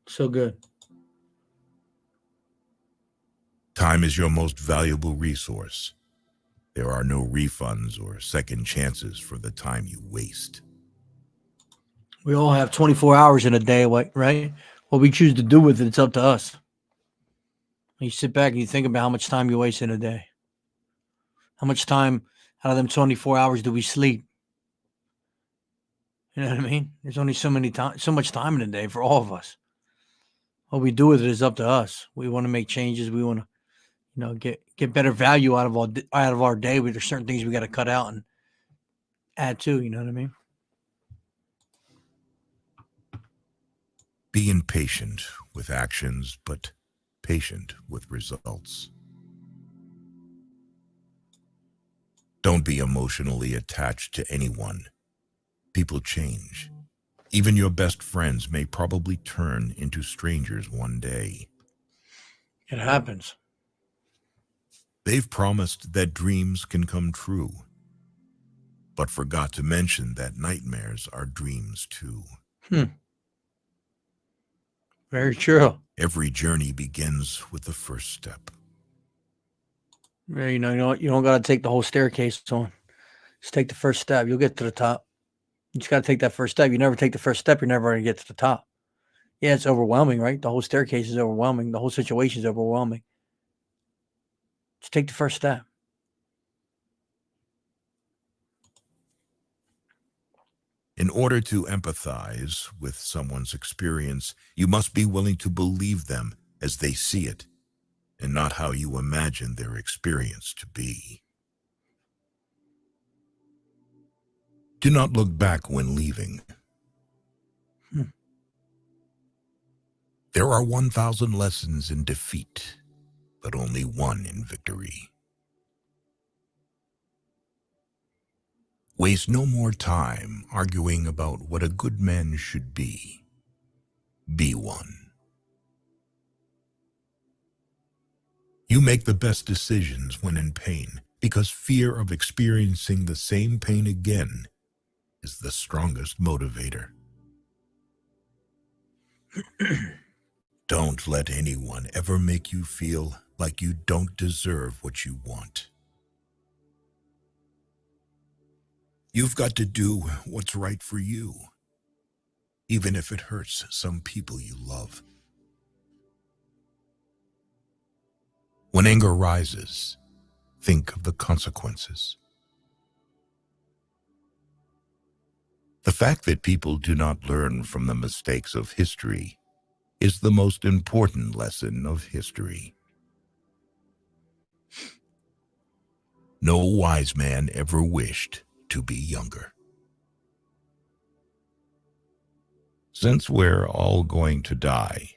So good. Time is your most valuable resource. There are no refunds or second chances for the time you waste. We all have 24 hours in a day, right? What we choose to do with it, it's up to us. You sit back and you think about how much time you waste in a day. How much time out of them 24 hours do we sleep? You know what I mean? There's only so much time in a day for all of us. What we do with it is up to us. We want to make changes. We want to, get better value out of our day. But there's certain things we got to cut out and add to. You know what I mean? Be impatient with actions, but patient with results. Don't be emotionally attached to anyone. People change. Even your best friends may probably turn into strangers one day. It happens. They've promised that dreams can come true, but forgot to mention that nightmares are dreams too. Very true. Every journey begins with the first step. Yeah, you don't got to take the whole staircase on. Just take the first step. You'll get to the top. You just got to take that first step. You never take the first step, you're never going to get to the top. Yeah, it's overwhelming, right? The whole staircase is overwhelming. The whole situation is overwhelming. Just take the first step. In order to empathize with someone's experience, you must be willing to believe them as they see it, and not how you imagine their experience to be. Do not look back when leaving. There are 1,000 lessons in defeat, but only one in victory. Waste no more time arguing about what a good man should be. Be one. You make the best decisions when in pain, because fear of experiencing the same pain again is the strongest motivator. Don't let anyone ever make you feel like you don't deserve what you want. You've got to do what's right for you, even if it hurts some people you love. When anger rises, think of the consequences. The fact that people do not learn from the mistakes of history is the most important lesson of history. No wise man ever wished to be younger. Since we're all going to die,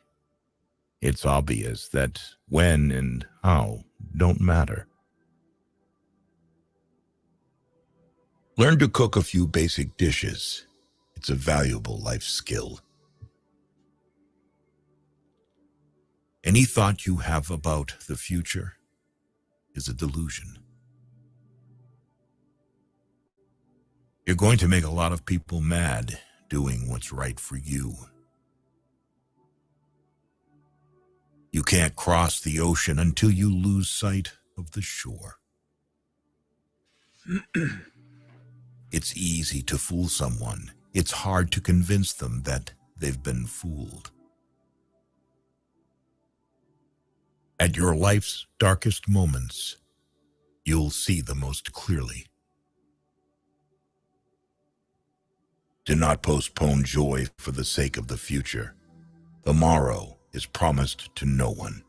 it's obvious that when and how don't matter. Learn to cook a few basic dishes. It's a valuable life skill. Any thought you have about the future is a delusion. You're going to make a lot of people mad doing what's right for you. You can't cross the ocean until you lose sight of the shore. It's easy to fool someone. It's hard to convince them that they've been fooled. At your life's darkest moments, you'll see the most clearly. Do not postpone joy for the sake of the future. The morrow is promised to no one.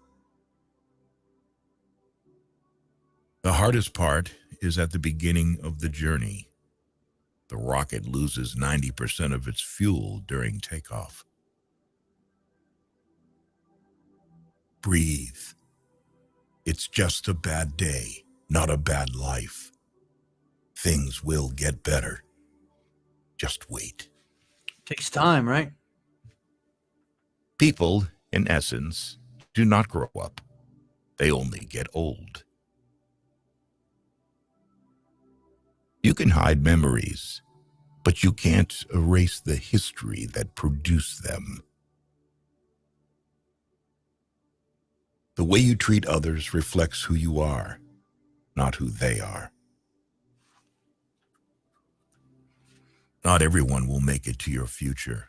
The hardest part is at the beginning of the journey. The rocket loses 90% of its fuel during takeoff. Breathe. It's just a bad day, not a bad life. Things will get better. Just wait. Takes time, right? People, in essence, do not grow up. They only get old. You can hide memories, but you can't erase the history that produced them. The way you treat others reflects who you are, not who they are. Not everyone will make it to your future.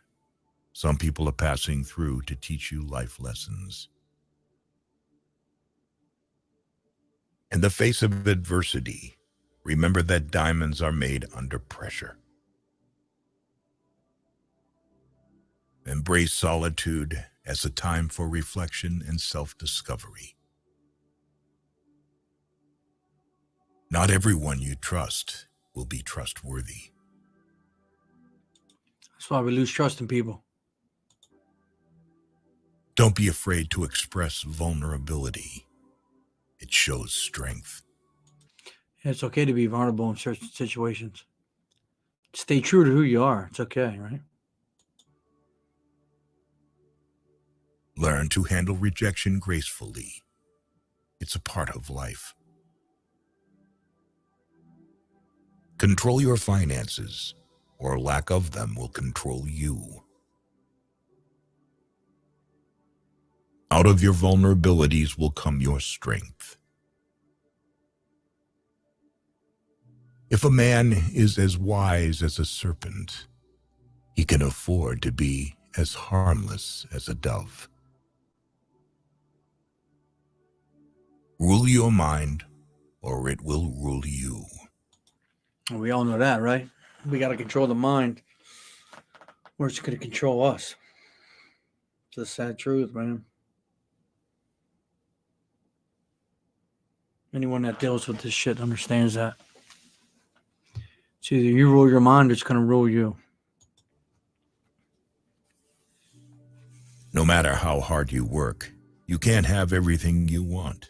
Some people are passing through to teach you life lessons. In the face of adversity, remember that diamonds are made under pressure. Embrace solitude as a time for reflection and self-discovery. Not everyone you trust will be trustworthy. That's why we lose trust in people. Don't be afraid to express vulnerability. It shows strength. It's okay to be vulnerable in certain situations. Stay true to who you are. It's okay, right? Learn to handle rejection gracefully. It's a part of life. Control your finances, or lack of them will control you. Out of your vulnerabilities will come your strength. If a man is as wise as a serpent, he can afford to be as harmless as a dove. Rule your mind, or it will rule you. We all know that, right? We got to control the mind, or it's going to control us. It's the sad truth, man. Anyone that deals with this shit understands that. It's either you rule your mind or it's going to rule you. No matter how hard you work, you can't have everything you want.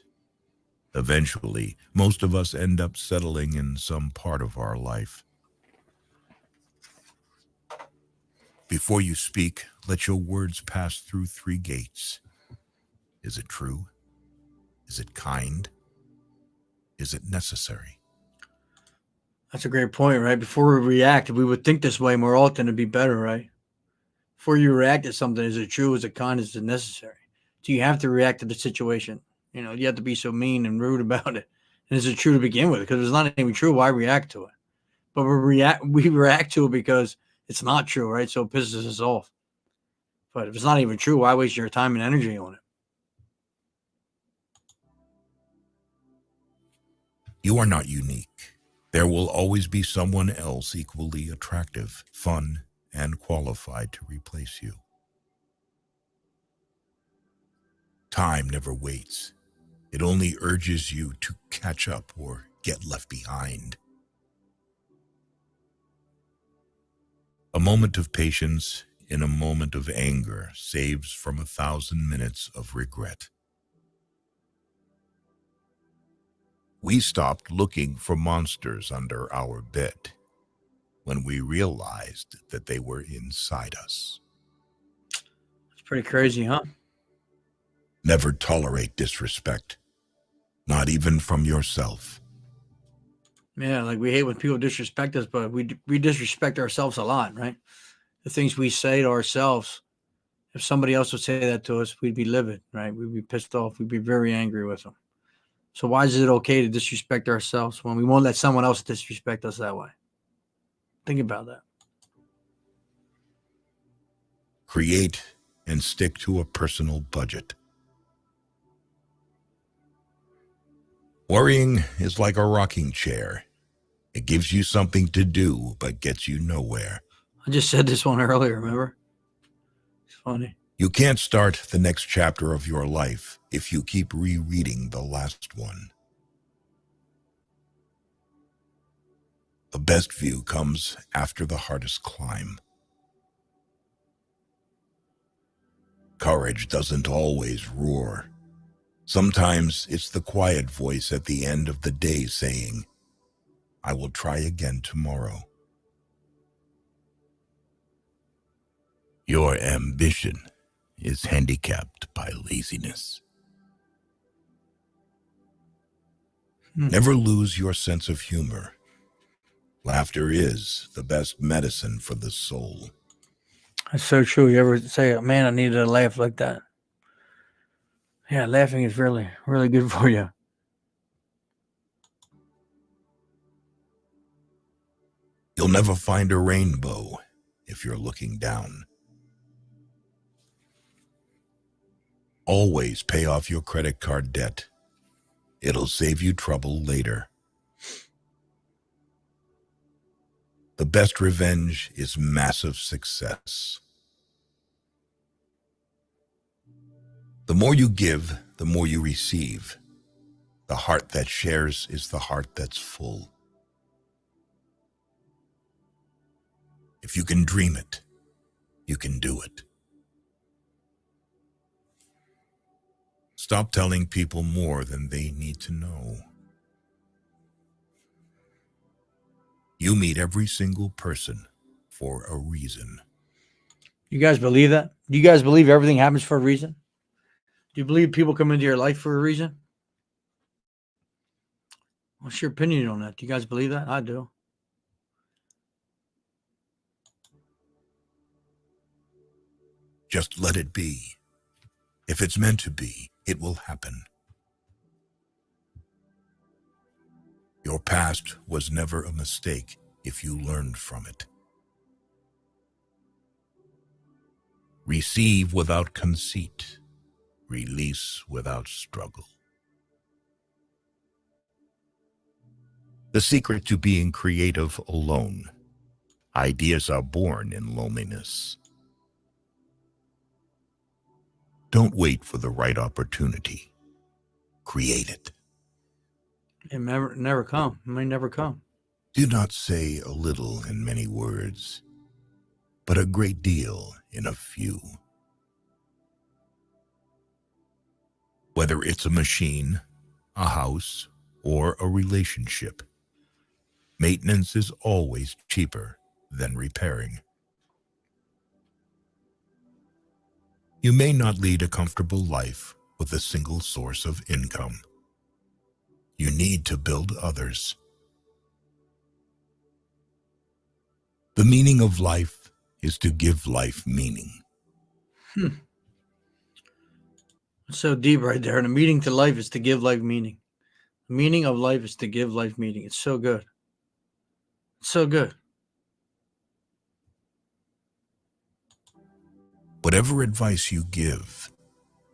Eventually, most of us end up settling in some part of our life. Before you speak, let your words pass through 3 gates. Is it true? Is it kind? Is it necessary? That's a great point, right? Before we react, if we would think this way more often, it'd be better, right? Before you react to something, is it true? Is it kind? Is it necessary? Do you have to react to the situation? You know, you have to be so mean and rude about it. And is it true to begin with? Because if it's not even true, why react to it? But we react to it because it's not true, right? So it pisses us off. But if it's not even true, why waste your time and energy on it? You are not unique. There will always be someone else equally attractive, fun, and qualified to replace you. Time never waits. It only urges you to catch up or get left behind. A moment of patience in a moment of anger saves from 1,000 minutes of regret. We stopped looking for monsters under our bed when we realized that they were inside us. It's pretty crazy, huh? Never tolerate disrespect, not even from yourself. Yeah, like we hate when people disrespect us, but we disrespect ourselves a lot, right? The things we say to ourselves, if somebody else would say that to us, we'd be livid, right? We'd be pissed off. We'd be very angry with them. So why is it okay to disrespect ourselves when we won't let someone else disrespect us that way? Think about that. Create and stick to a personal budget. Worrying is like a rocking chair. It gives you something to do, but gets you nowhere. I just said this one earlier, remember? It's funny. You can't start the next chapter of your life if you keep rereading the last one. The best view comes after the hardest climb. Courage doesn't always roar. Sometimes it's the quiet voice at the end of the day saying, "I will try again tomorrow." Your ambition is handicapped by laziness. Never lose your sense of humor. Laughter is the best medicine for the soul. That's so true. You ever say, man, I needed a laugh like that? Yeah, laughing is really, really good for you. You'll never find a rainbow if you're looking down. Always pay off your credit card debt. It'll save you trouble later. The best revenge is massive success. The more you give, the more you receive. The heart that shares is the heart that's full. If you can dream it, you can do it. Stop telling people more than they need to know. You meet every single person for a reason. You guys believe that? Do you guys believe everything happens for a reason? Do you believe people come into your life for a reason? What's your opinion on that? Do you guys believe that? I do. Just let it be. If it's meant to be, it will happen. Your past was never a mistake if you learned from it. Receive without conceit. Release without struggle. The secret to being creative alone. Ideas are born in loneliness. Don't wait for the right opportunity. Create it. It never come. It may never come. Do not say a little in many words, but a great deal in a few. Whether it's a machine, a house, or a relationship, maintenance is always cheaper than repairing. You may not lead a comfortable life with a single source of income. You need to build others. The meaning of life is to give life meaning. It's so deep right there. And the meaning to life is to give life meaning. The meaning of life is to give life meaning. It's so good. It's so good. Whatever advice you give,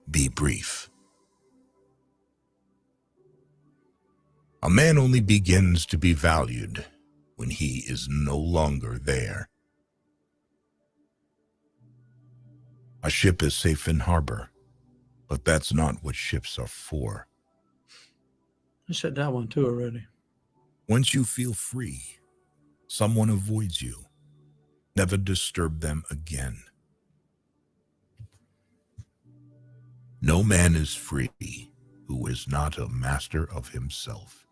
be brief. A man only begins to be valued when he is no longer there. A ship is safe in harbor, but that's not what ships are for. I said that one too already. Once you feel free, someone avoids you. Never disturb them again. No man is free who is not a master of himself.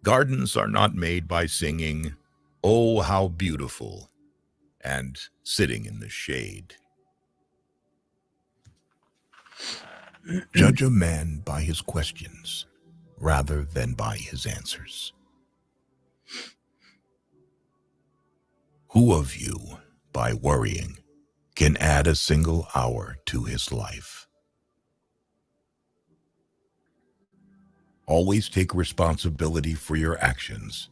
Gardens are not made by singing, "Oh, how beautiful," and sitting in the shade. Judge a man by his questions rather than by his answers. Who of you, by worrying, can add a single hour to his life? Always take responsibility for your actions,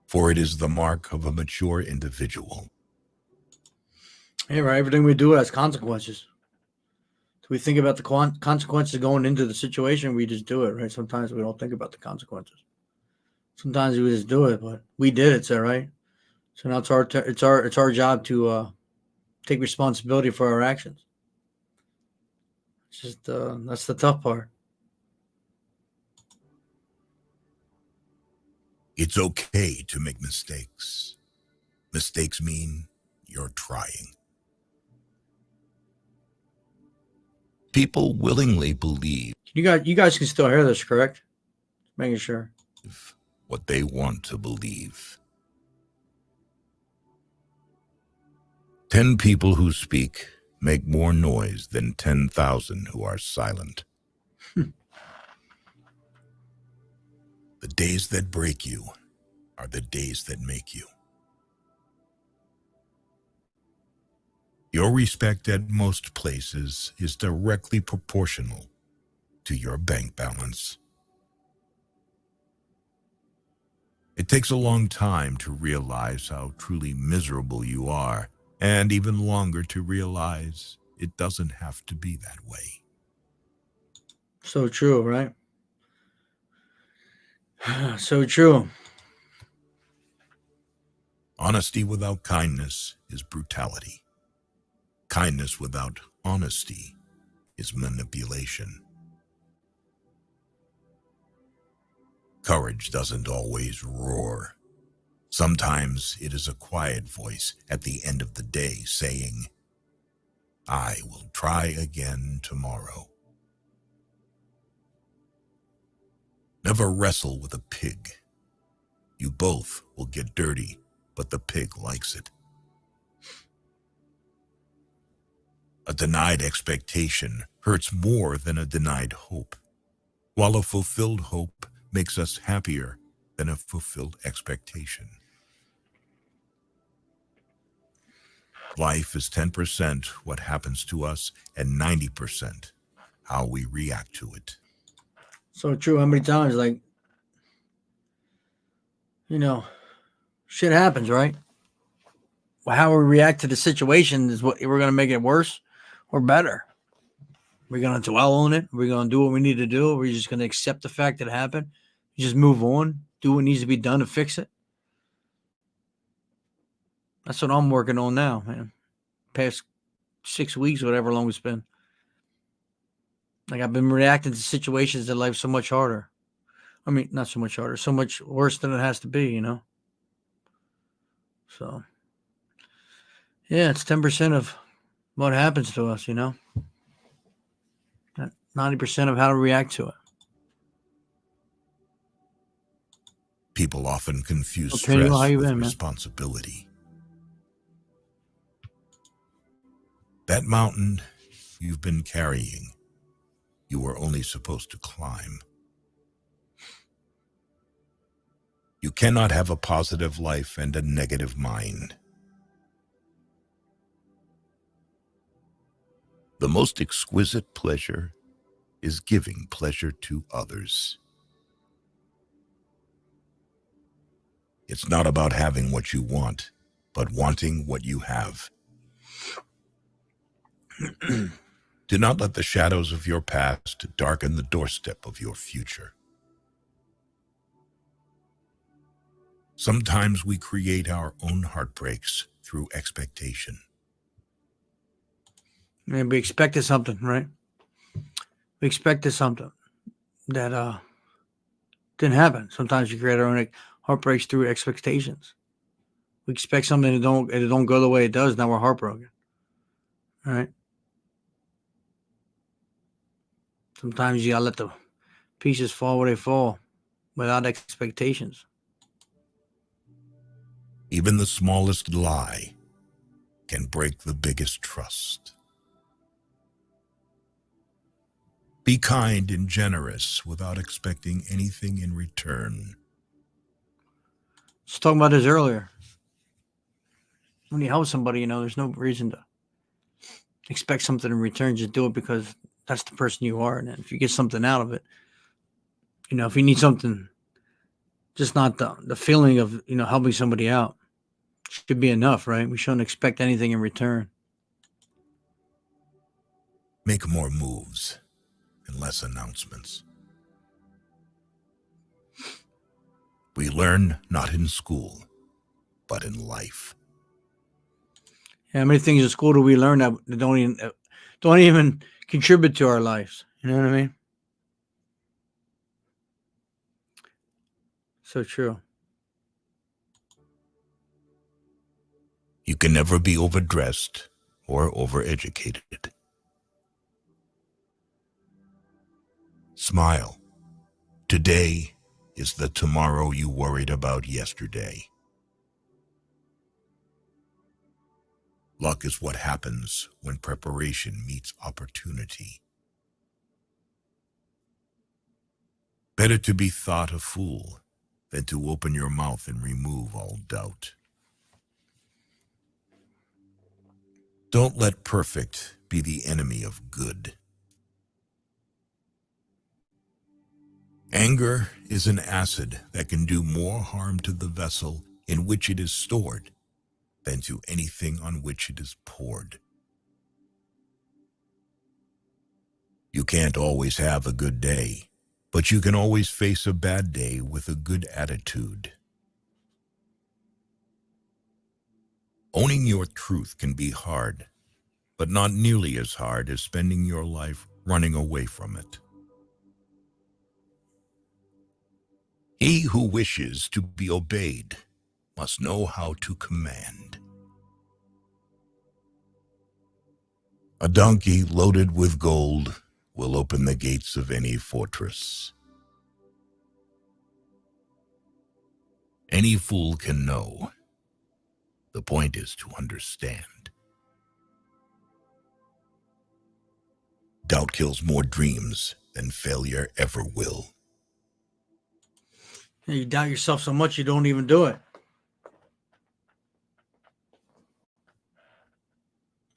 for it is the mark of a mature individual. Hey, right. Everything we do has consequences. So we think about the consequences going into the situation. We just do it, right? Sometimes we don't think about the consequences. Sometimes we just do it, but we did it, so right. So now it's our job to take responsibility for our actions. It's just that's the tough part. It's okay to make mistakes. Mistakes mean you're trying. People willingly believe You guys can still hear this, correct? Just making sure. what they want to believe. 10 people who speak make more noise than 10,000 who are silent. The days that break you are the days that make you. Your respect at most places is directly proportional to your bank balance. It takes a long time to realize how truly miserable you are, and even longer to realize it doesn't have to be that way. So true, right? So true. Honesty without kindness is brutality. Kindness without honesty is manipulation. Courage doesn't always roar. Sometimes it is a quiet voice at the end of the day saying, "I will try again tomorrow." Never wrestle with a pig. You both will get dirty, but the pig likes it. A denied expectation hurts more than a denied hope, while a fulfilled hope makes us happier than a fulfilled expectation. Life is 10% what happens to us and 90% how we react to it. So true. How many times, like, shit happens, right? Well, how we react to the situation is what we're going to make it worse or better. We're going to dwell on it. We're going to do what we need to do. We're just going to accept the fact that it happened. Just move on. Do what needs to be done to fix it. That's what I'm working on now, man. Past 6 weeks, whatever long it's been. Like, I've been reacting to situations in life so much harder. I mean, not so much harder, so much worse than it has to be, So, yeah, it's 10% of what happens to us, 90% of how to react to it. People often confuse Okay, well, how stress you with been, man? responsibility. That mountain you've been carrying, you were only supposed to climb. You cannot have a positive life and a negative mind. The most exquisite pleasure is giving pleasure to others. It's not about having what you want, but wanting what you have. Do not let the shadows of your past darken the doorstep of your future. Sometimes we create our own heartbreaks through expectation. Man, we expected something, right? We expected something that didn't happen. Sometimes you create our own heartbreaks through expectations. We expect something and it don't go the way it does. Now we're heartbroken. All right. Sometimes you gotta let the pieces fall where they fall without expectations. Even the smallest lie can break the biggest trust. Be kind and generous without expecting anything in return. Just talking about this earlier. When you help somebody, there's no reason to expect something in return. Just do it because that's the person you are. And if you get something out of it, if you need something, just not the feeling of, helping somebody out should be enough, right? We shouldn't expect anything in return. Make more moves and less announcements. We learn not in school, but in life. How many things in school do we learn that don't even contribute to our lives? You know what I mean? So true. You can never be overdressed or overeducated. Smile. Today is the tomorrow you worried about yesterday. Luck is what happens when preparation meets opportunity. Better to be thought a fool than to open your mouth and remove all doubt. Don't let perfect be the enemy of good. Anger is an acid that can do more harm to the vessel in which it is stored than to anything on which it is poured. You can't always have a good day, but you can always face a bad day with a good attitude. Owning your truth can be hard, but not nearly as hard as spending your life running away from it. He who wishes to be obeyed must know how to command. A donkey loaded with gold will open the gates of any fortress. Any fool can know. The point is to understand. Doubt kills more dreams than failure ever will. You doubt yourself so much you don't even do it.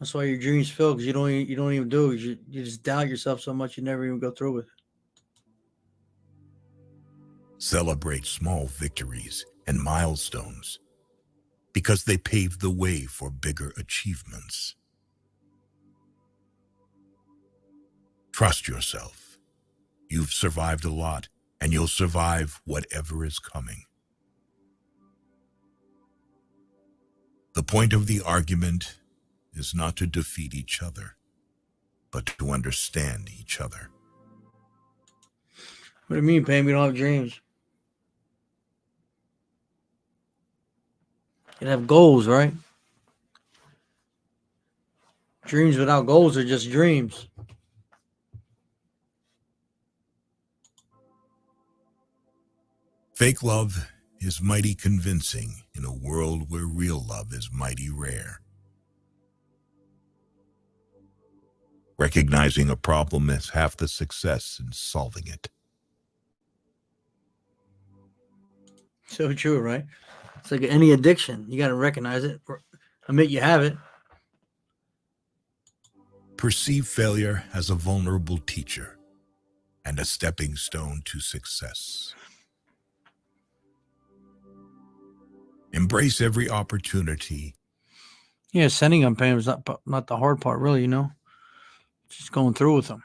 That's why your dreams fail, because you don't even do it. You just doubt yourself so much you never even go through with it. Celebrate small victories and milestones because they pave the way for bigger achievements. Trust yourself. You've survived a lot, and you'll survive whatever is coming. The point of the argument is not to defeat each other, but to understand each other. What do you mean, Pam? You don't have dreams. You have goals, right? Dreams without goals are just dreams. Fake love is mighty convincing in a world where real love is mighty rare. Recognizing a problem is half the success in solving it. So true, right? It's like any addiction. You got to recognize it, admit you have it. Perceive failure as a vulnerable teacher and a stepping stone to success. Embrace every opportunity. Yeah, sending them, Pam, is not the hard part, really, Just going through with them.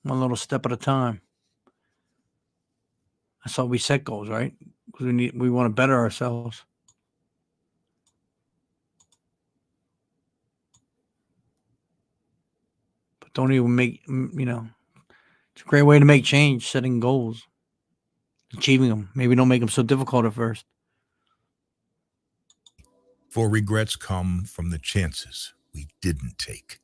One little step at a time. That's why we set goals, right? Because we want to better ourselves. But don't even make, it's a great way to make change, setting goals, achieving them. Maybe don't make them so difficult at first. For regrets come from the chances we didn't take.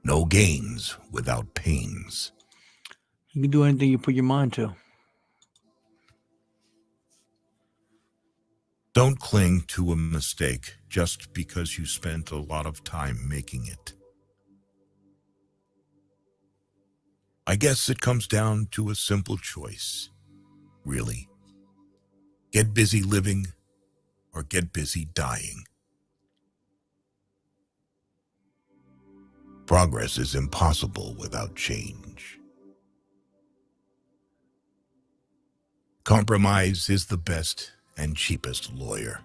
No gains without pains. You can do anything you put your mind to. Don't cling to a mistake just because you spent a lot of time making it. I guess it comes down to a simple choice, really. Get busy living or get busy dying. Progress is impossible without change. Compromise is the best and cheapest lawyer.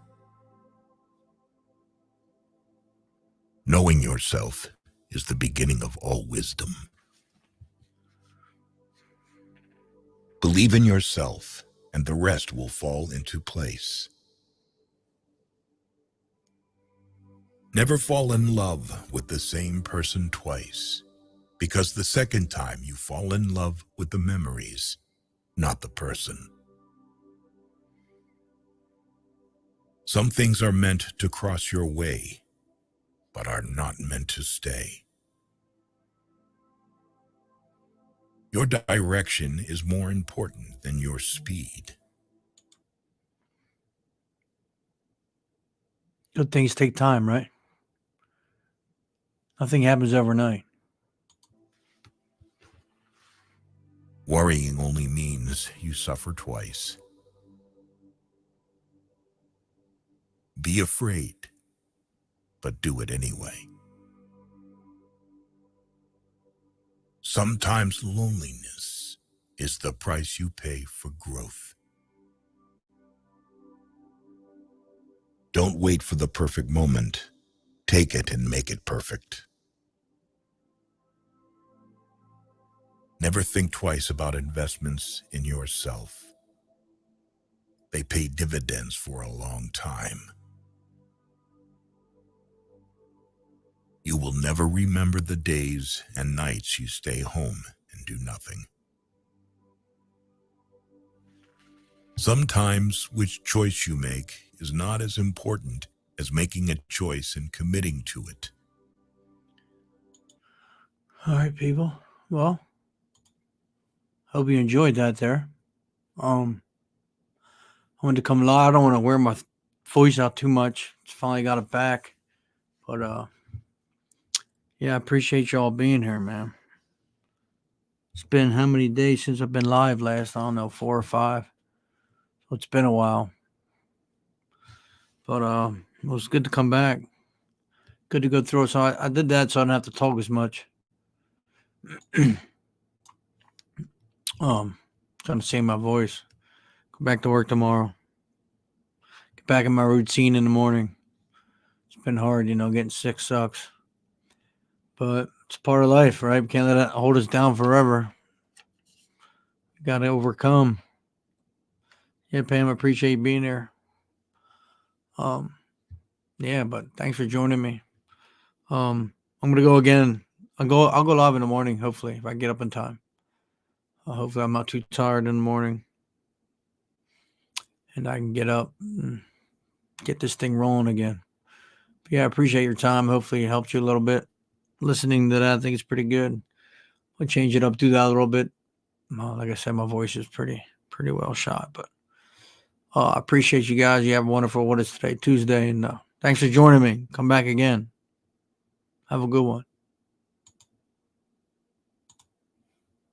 Knowing yourself is the beginning of all wisdom. Believe in yourself, and the rest will fall into place. Never fall in love with the same person twice, because the second time you fall in love with the memories, not the person. Some things are meant to cross your way, but are not meant to stay. Your direction is more important than your speed. Good things take time, right? Nothing happens overnight. Worrying only means you suffer twice. Be afraid, but do it anyway. Sometimes loneliness is the price you pay for growth. Don't wait for the perfect moment. Take it and make it perfect. Never think twice about investments in yourself. They pay dividends for a long time. will never remember the days and nights you stay home and do nothing. Sometimes which choice you make is not as important as making a choice and committing to it. All right, people. Well, hope you enjoyed that there. I wanted to come live. I don't want to wear my voice out too much. Just finally got it back. But yeah, I appreciate y'all being here, man. It's been how many days since I've been live last? I don't know, 4 or 5. So it's been a while. But it was good to come back. Good to go through it. So I did that so I don't have to talk as much. Trying to save my voice. Go back to work tomorrow. Get back in my routine in the morning. It's been hard, getting sick sucks. But it's part of life, right? We can't let it hold us down forever. Got to overcome. Yeah, Pam, I appreciate you being there. Yeah, but thanks for joining me. I'm gonna go again. I'll go live in the morning, hopefully, if I get up in time. Hopefully I'm not too tired in the morning. And I can get up and get this thing rolling again. But yeah, I appreciate your time. Hopefully it helped you a little bit. Listening to that, I think it's pretty good. I'll change it up, do that a little bit. Like I said, my voice is pretty well shot. But I appreciate you guys. You have a wonderful, what is today? Tuesday. And thanks for joining me. Come back again. Have a good one.